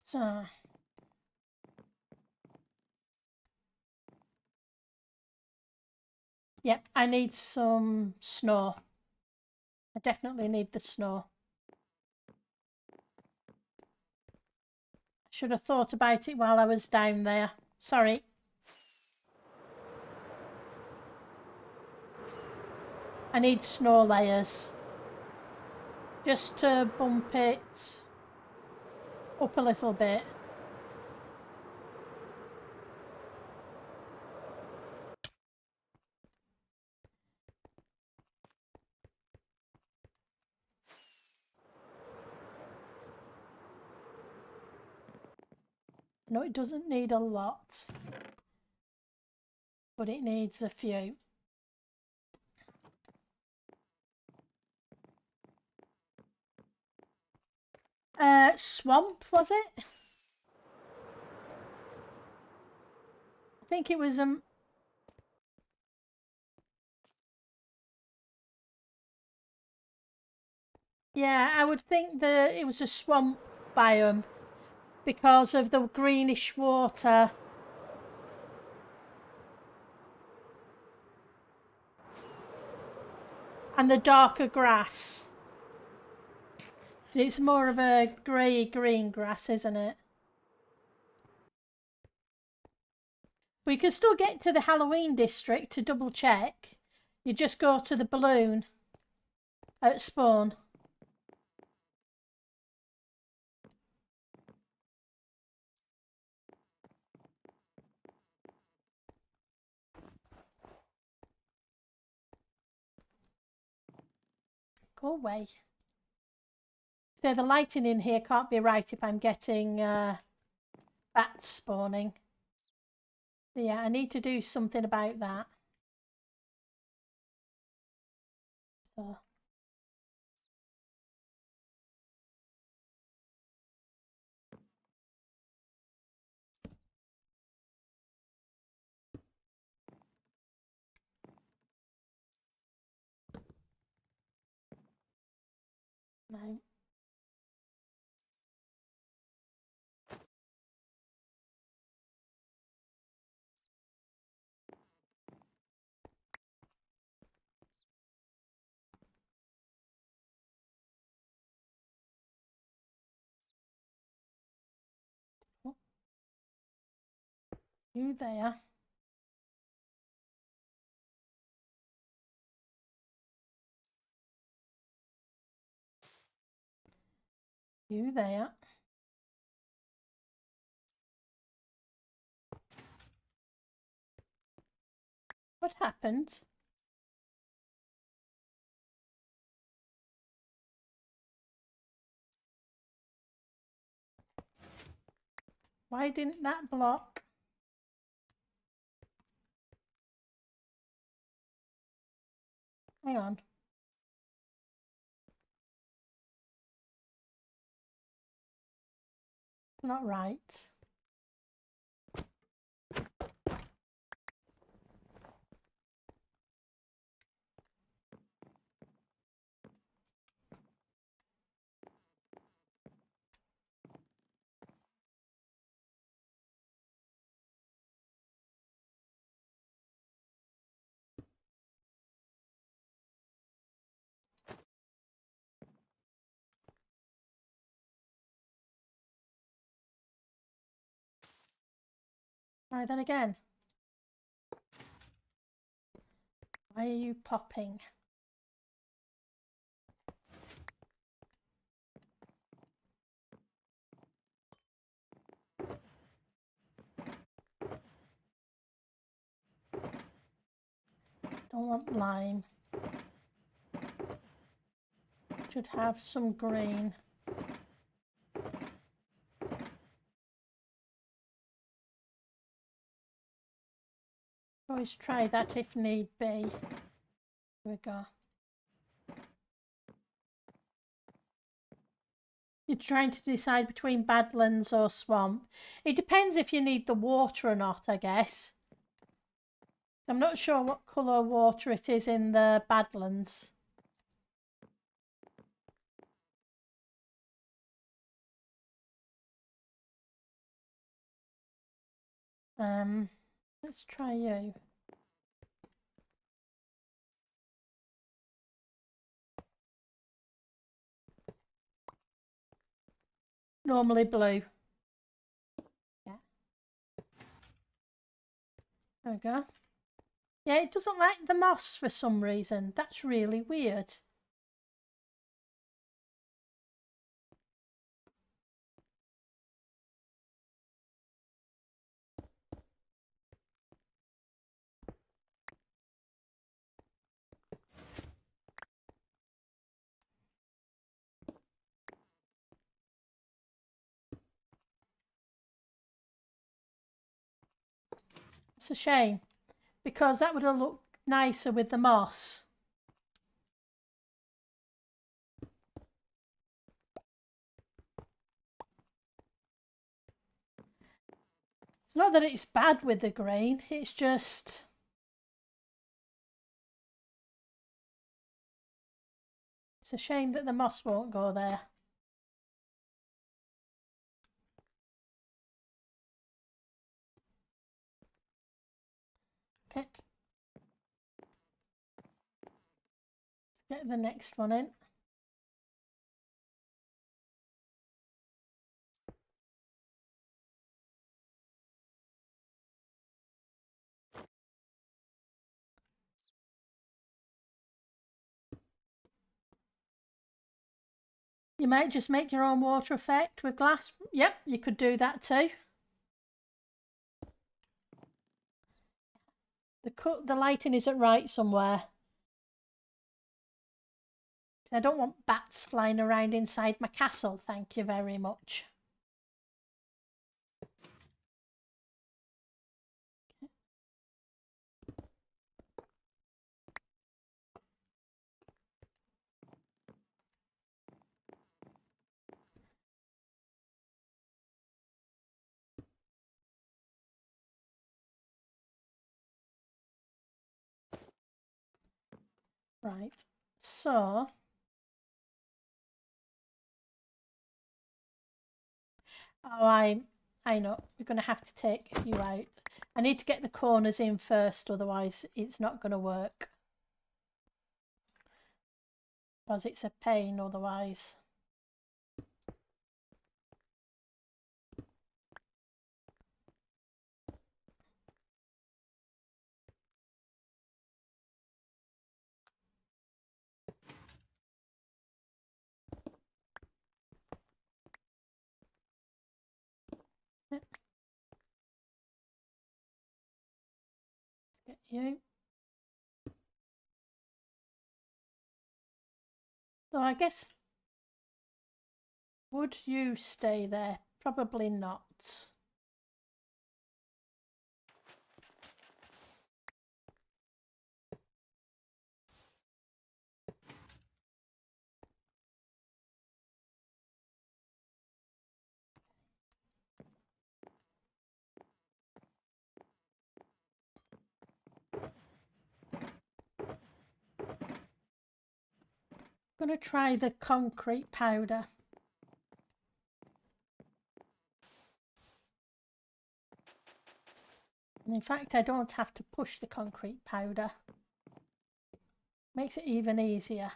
So, yep, I need some snow. I definitely need the snow. I should have thought about it while I was down there. Sorry. I need snow layers. Just to bump it up a little bit. No, it doesn't need a lot, but it needs a few. Swamp, was it? I think it was yeah, I would think that it was a swamp biome because of the greenish water. And the darker grass. It's more of a grey-green grass, isn't it? We can still get to the Halloween district to double check. You just go to the balloon at spawn. Go away. So the lighting in here can't be right if I'm getting bats spawning. Yeah, I need to do something about that. So. No. Oh. You there. You there. What happened? Why didn't that block? Hang on. Not right. Try that again. Why are you popping? Don't want lime. Should have some green. Always try that if need be. Here we go. You're trying to decide between Badlands or Swamp. It depends if you need the water or not, I guess. I'm not sure what colour water it is in the Badlands. Let's try you. Normally blue. Yeah. There we go. Yeah, it doesn't like the moss for some reason. That's really weird. It's a shame, because that would have looked nicer with the moss. It's not that it's bad with the green, it's just... It's a shame that the moss won't go there. Okay. Let's get the next one in. You might just make your own water effect with glass. Yep, you could do that too. The lighting isn't right somewhere. I don't want bats flying around inside my castle, thank you very much. Right, so... Oh, I know. We're going to have to take you out. I need to get the corners in first, otherwise it's not going to work. Because it's a pain otherwise. Let's get you. So I guess, would you stay there? Probably not. I'm going to try the concrete powder. And in fact, I don't have to push the concrete powder. Makes it even easier.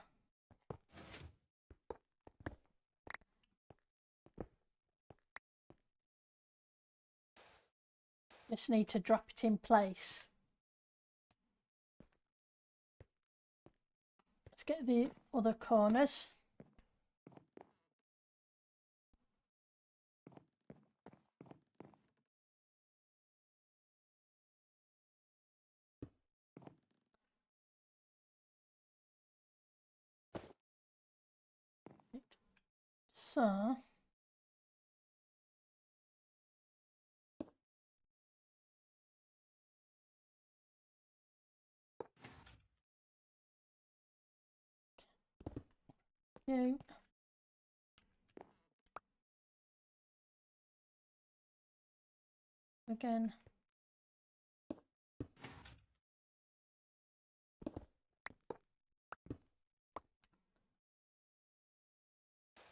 Just need to drop it in place. Let's get the other corners. So you again.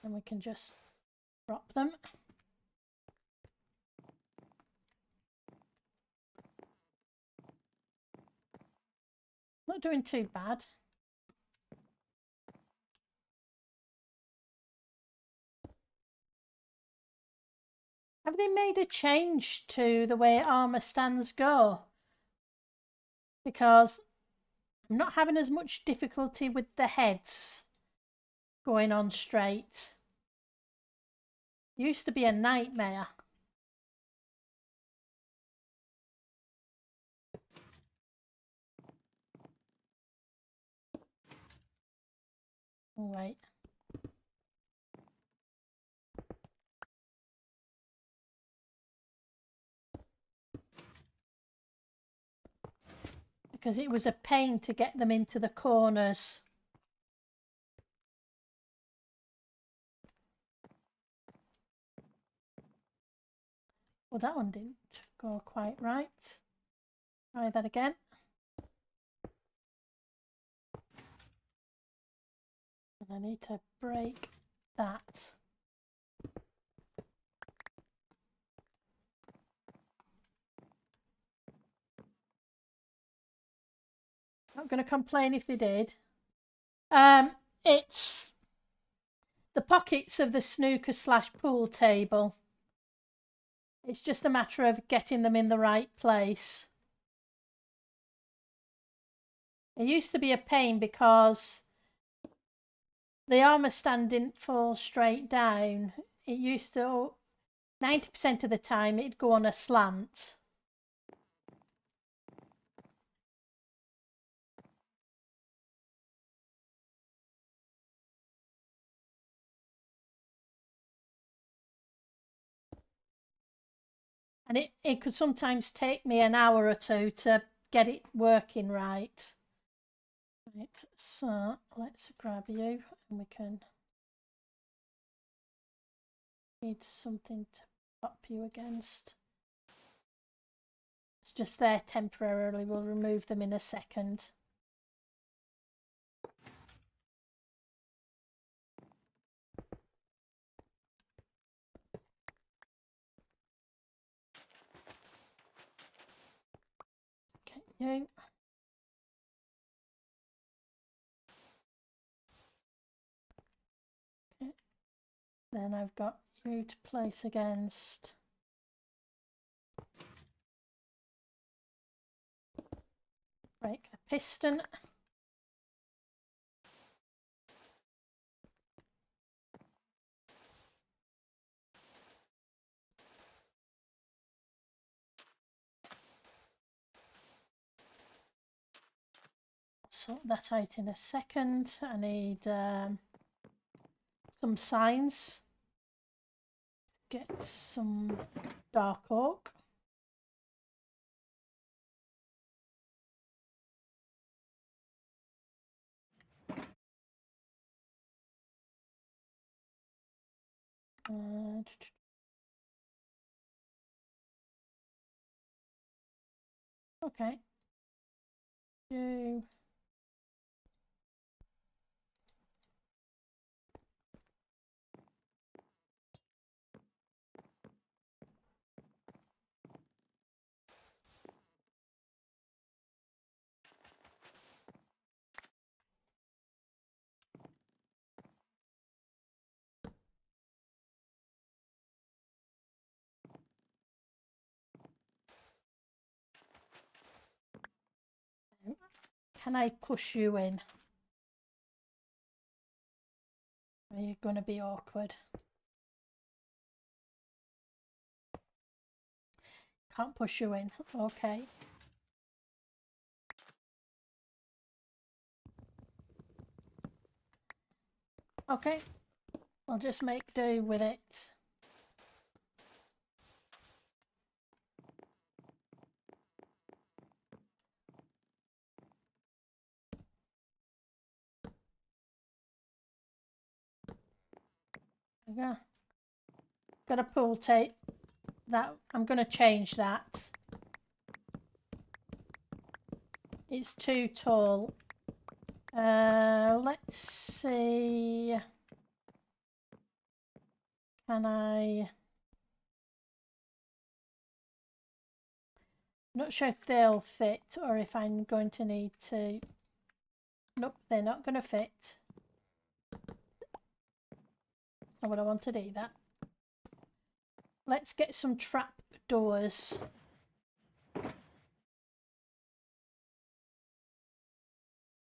And we can just drop them. Not doing too bad. Have they made a change to the way armour stands go? Because I'm not having as much difficulty with the heads going on straight. Used to be a nightmare. Right. Because it was a pain to get them into the corners. Well, that one didn't go quite right. Try that again. And I need to break that. Not going to complain if they did. It's the pockets of the snooker / pool table. It's just a matter of getting them in the right place. It used to be a pain because the armour stand didn't fall straight down. It used to, 90% of the time, it'd go on a slant. And it could sometimes take me an hour or two to get it working right. Right, so let's grab you and we can need something to pop you against. It's just there temporarily. We'll remove them in a second. Okay, you. Okay. Then I've got you to place against. Break the piston. Sort that out in a second. I need some signs. Get some dark oak. Okay. You. Can I push you in? Are you going to be awkward? Can't push you in. Okay. Okay. I'll just make do with it. Yeah. Got a pool tape. That I'm going to change that. It's too tall. Let's see. Can I? Not sure if they'll fit or if I'm going to need to. Nope, they're not going to fit. That's not what I wanted either. Let's get some trap doors.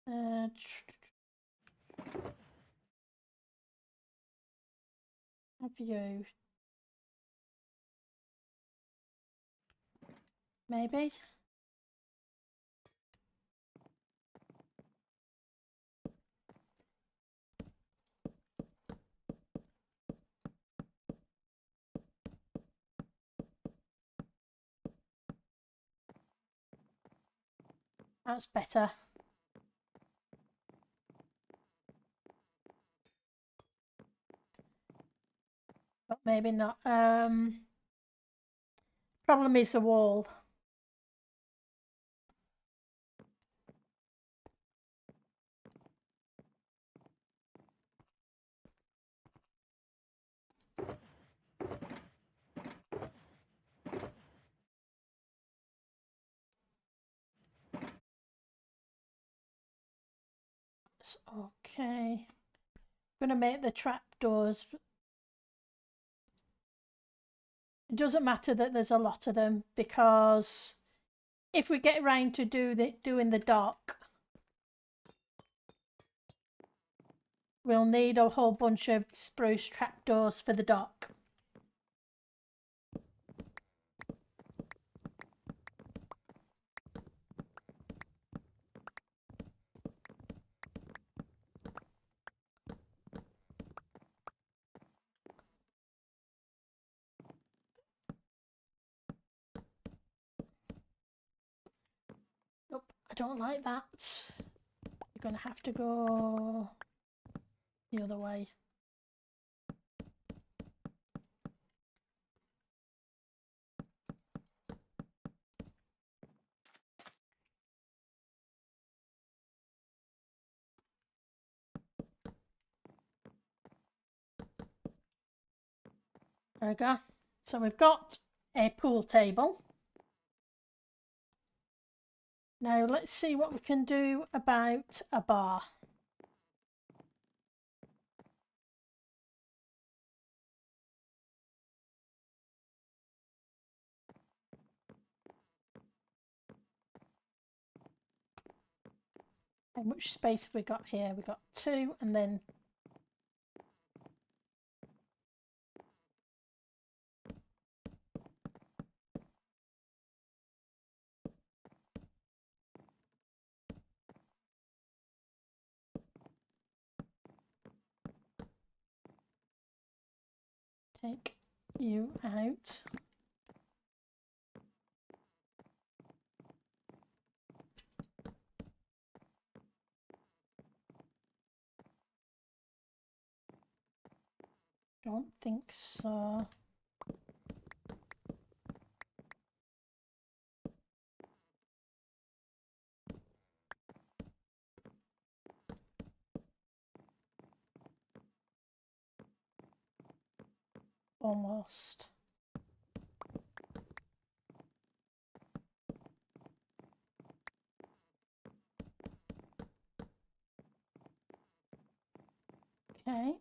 Have you? Maybe? That's better. But maybe not. Problem is the wall. Okay. I'm gonna make the trap doors. It doesn't matter that there's a lot of them because if we get around to doing the dock, we'll need a whole bunch of spruce trapdoors for the dock. Nope, I don't like that. You're gonna have to go the other way. There we go. So we've got a pool table. Now let's see what we can do about a bar. How much space have we got here? We've got 2 and then take you out. Don't think so. Almost. Okay.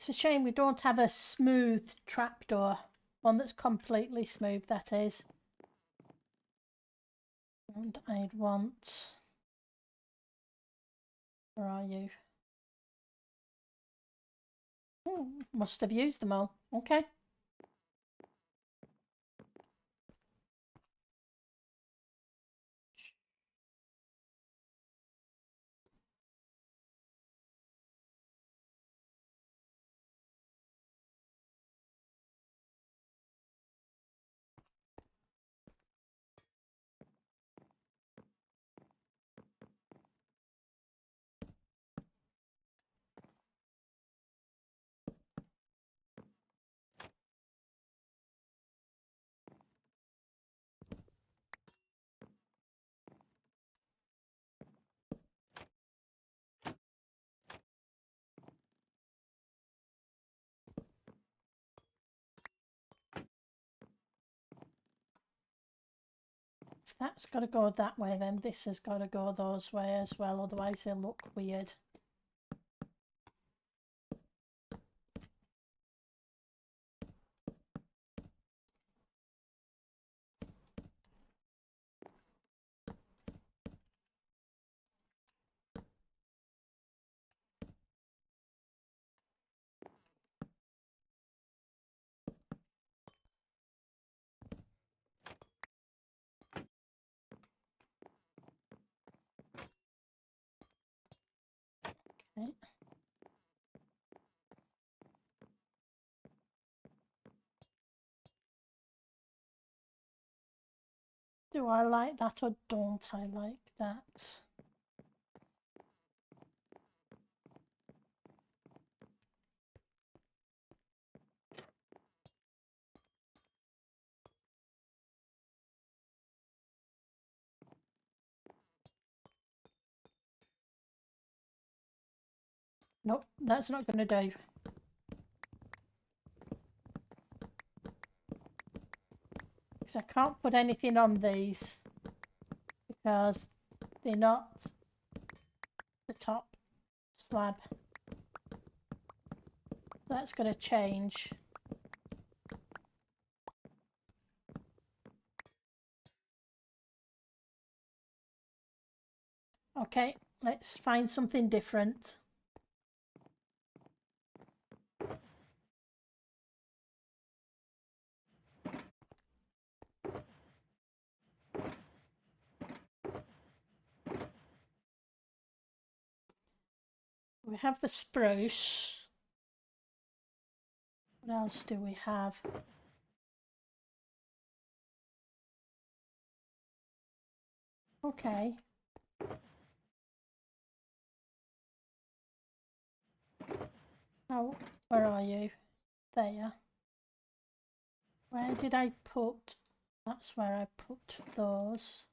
It's a shame we don't have a smooth trapdoor. One that's completely smooth, that is. And I'd want... Where are you? Oh, must have used them all. Okay. If that's got to go that way, then this has got to go those way as well, otherwise they'll look weird. Okay. Do I like that or don't I like that? Nope, that's not going to do. Because I can't put anything on these because they're not the top slab. That's going to change. Okay, let's find something different. We have the spruce. What else do we have? Okay. Oh, where are you? There. Where did I put? That's where I put those.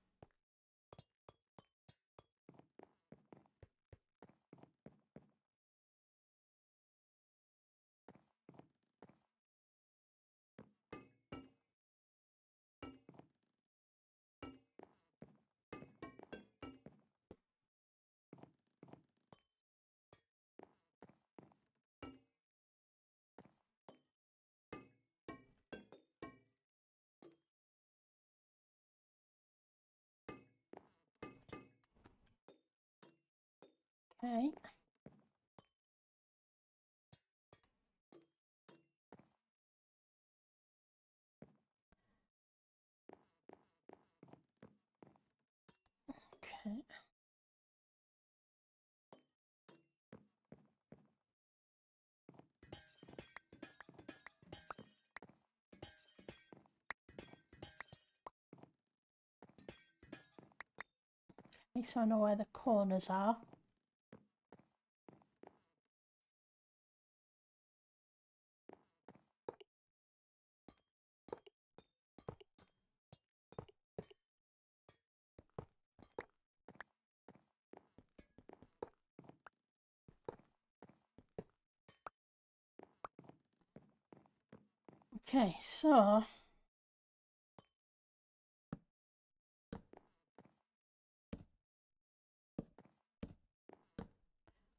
Okay. Okay. Okay, so I know where the corners are. Okay, so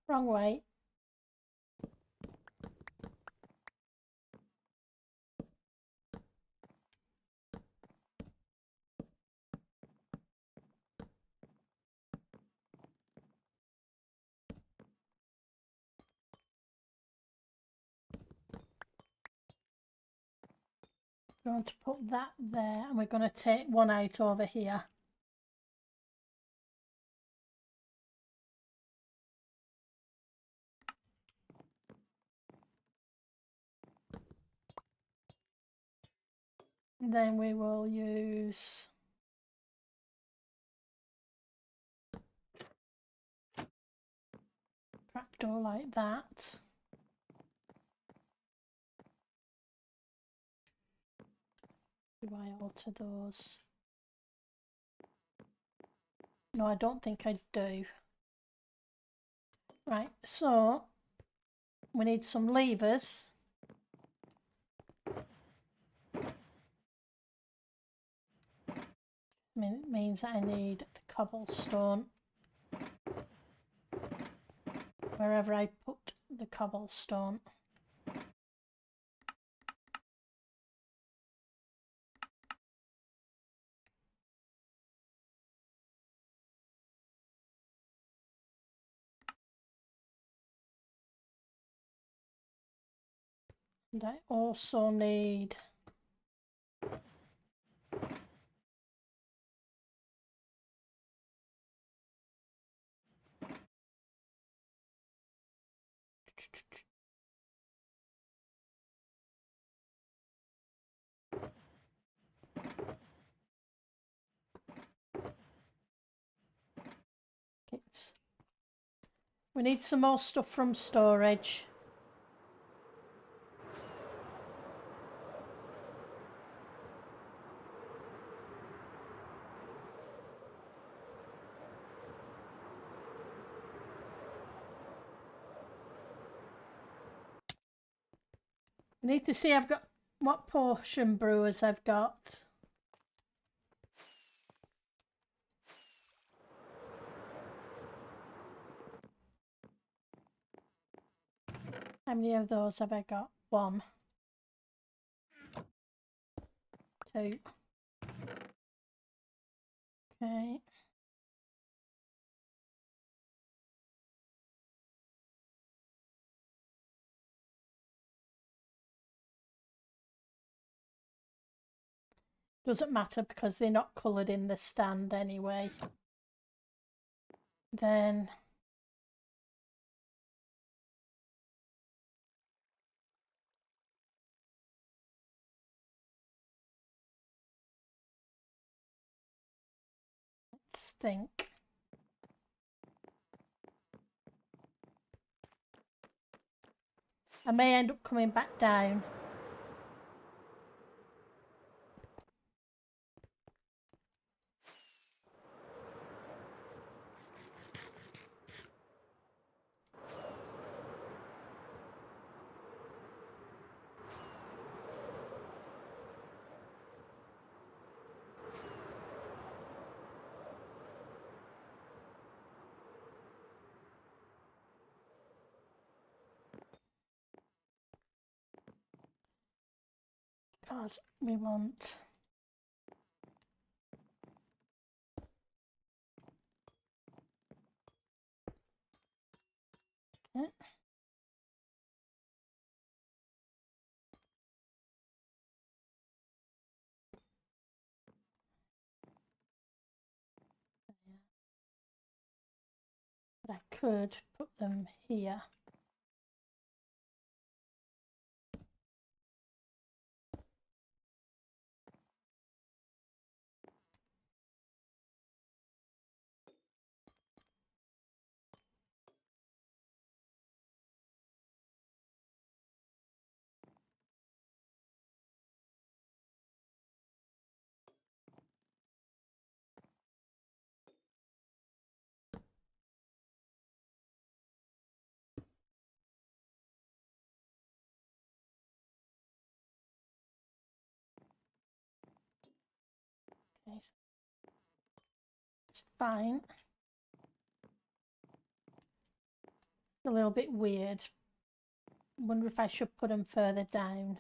wrong way. going to put that there, and we're going to take one out over here. And then we will use trapdoor like that. Do I alter those? No, I don't think I do. Right, so we need some levers. It means that I need the cobblestone wherever I put the cobblestone. And I also need we need some more stuff from storage. I need to see I've got what potion brewers I've got. How many of those have I got? 1, 2. Okay. Doesn't matter because they're not coloured in the stand anyway. Then let's think. I may end up coming back down. Because we want it. But I could put them here. Okay, it's fine. It's a little bit weird. I wonder if I should put them further down.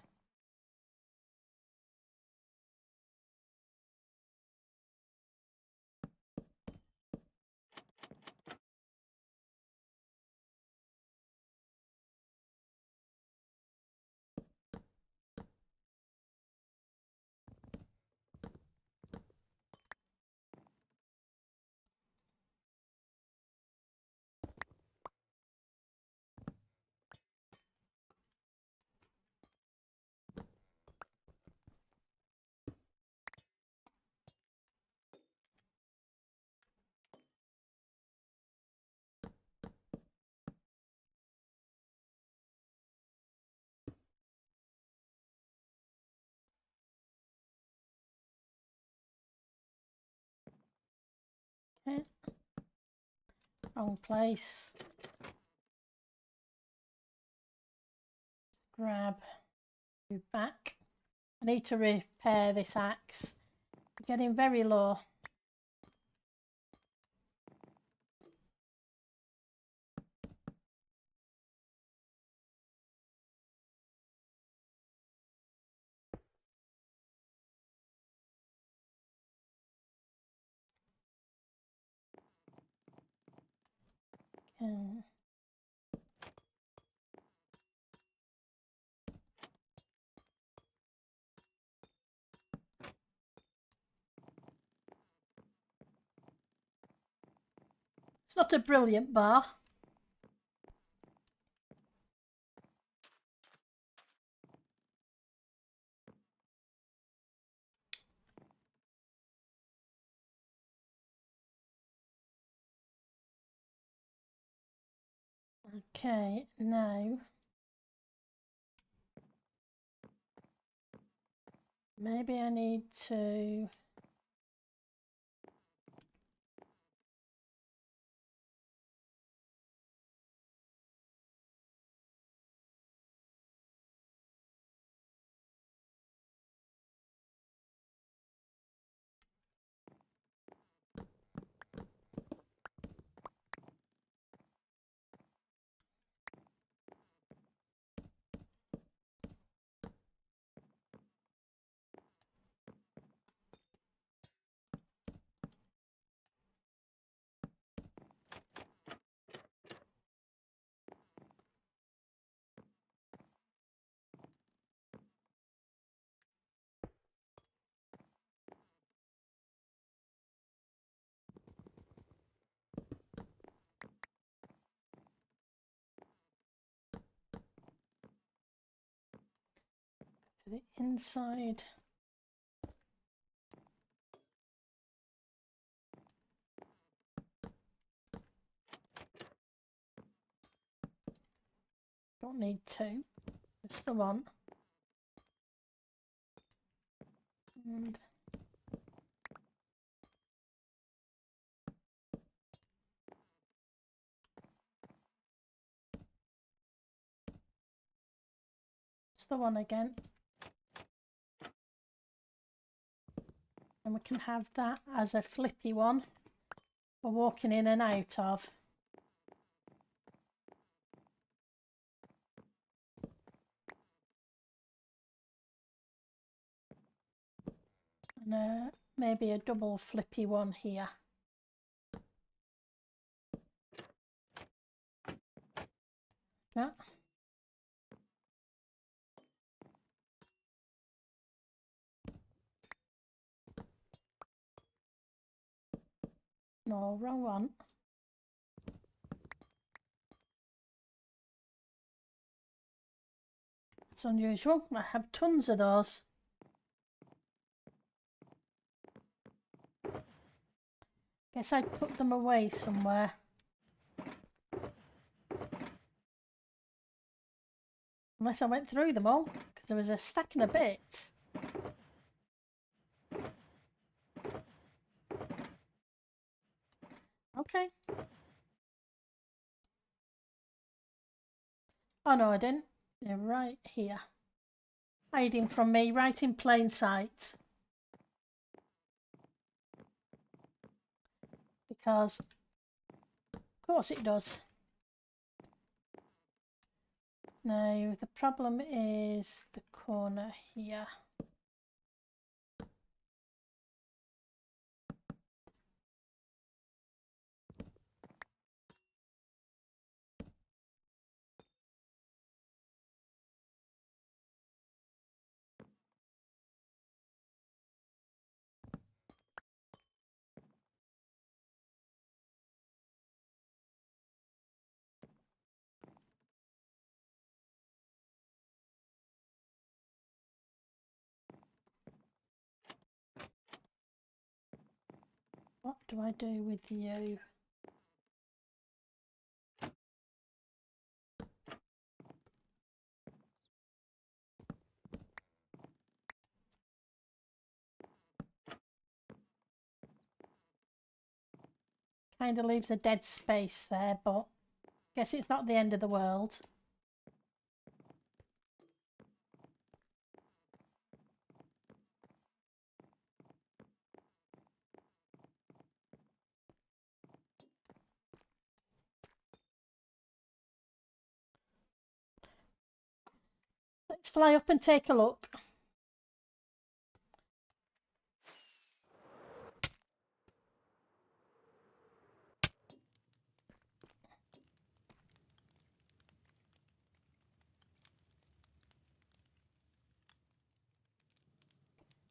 Okay. Wrong place. Grab you back. I need to repair this axe. Getting very low. Okay. It's not a brilliant bar. Okay, now maybe I need to to the inside. Don't need two, just the one. And it's the one again. And we can have that as a flippy one for walking in and out of. And maybe a double flippy one here. Yeah. No, wrong one. It's unusual. I have tons of those. Guess I'd put them away somewhere. Unless I went through them all, because there was a stack and a bit. Okay. Oh no, I didn't. They're right here. Hiding from me, right in plain sight. Because, of course it does. Now, the problem is the corner here. What do I do with you? Kind of leaves a dead space there, but guess it's not the end of the world. Let's fly up and take a look.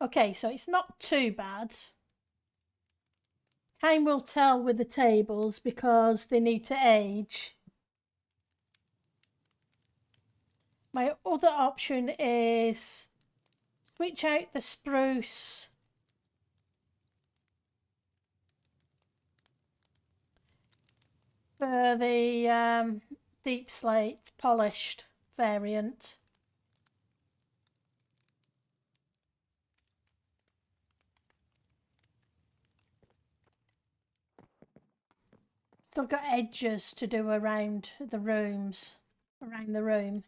Okay, so it's not too bad. Time will tell with the tables because they need to age. My other option is switch out the spruce for the deep slate polished variant. Still got edges to do around the rooms, around the room.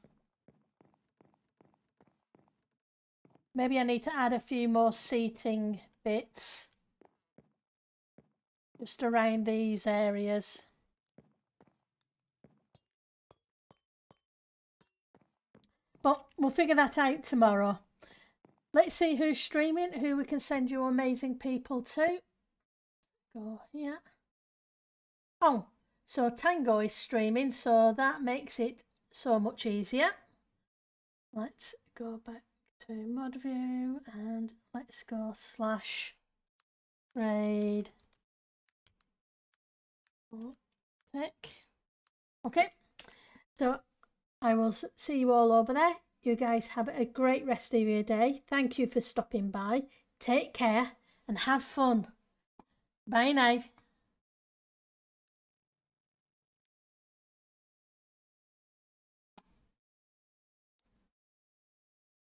Maybe I need to add a few more seating bits just around these areas. But we'll figure that out tomorrow. Let's see who's streaming, who we can send you amazing people to. Go here. Oh, so Tango is streaming, so that makes it so much easier. Let's go back to mod view and let's go /raid tech. Okay, so I will see you all over there. You guys have a great rest of your day. Thank you for stopping by. Take care and have fun. Bye now.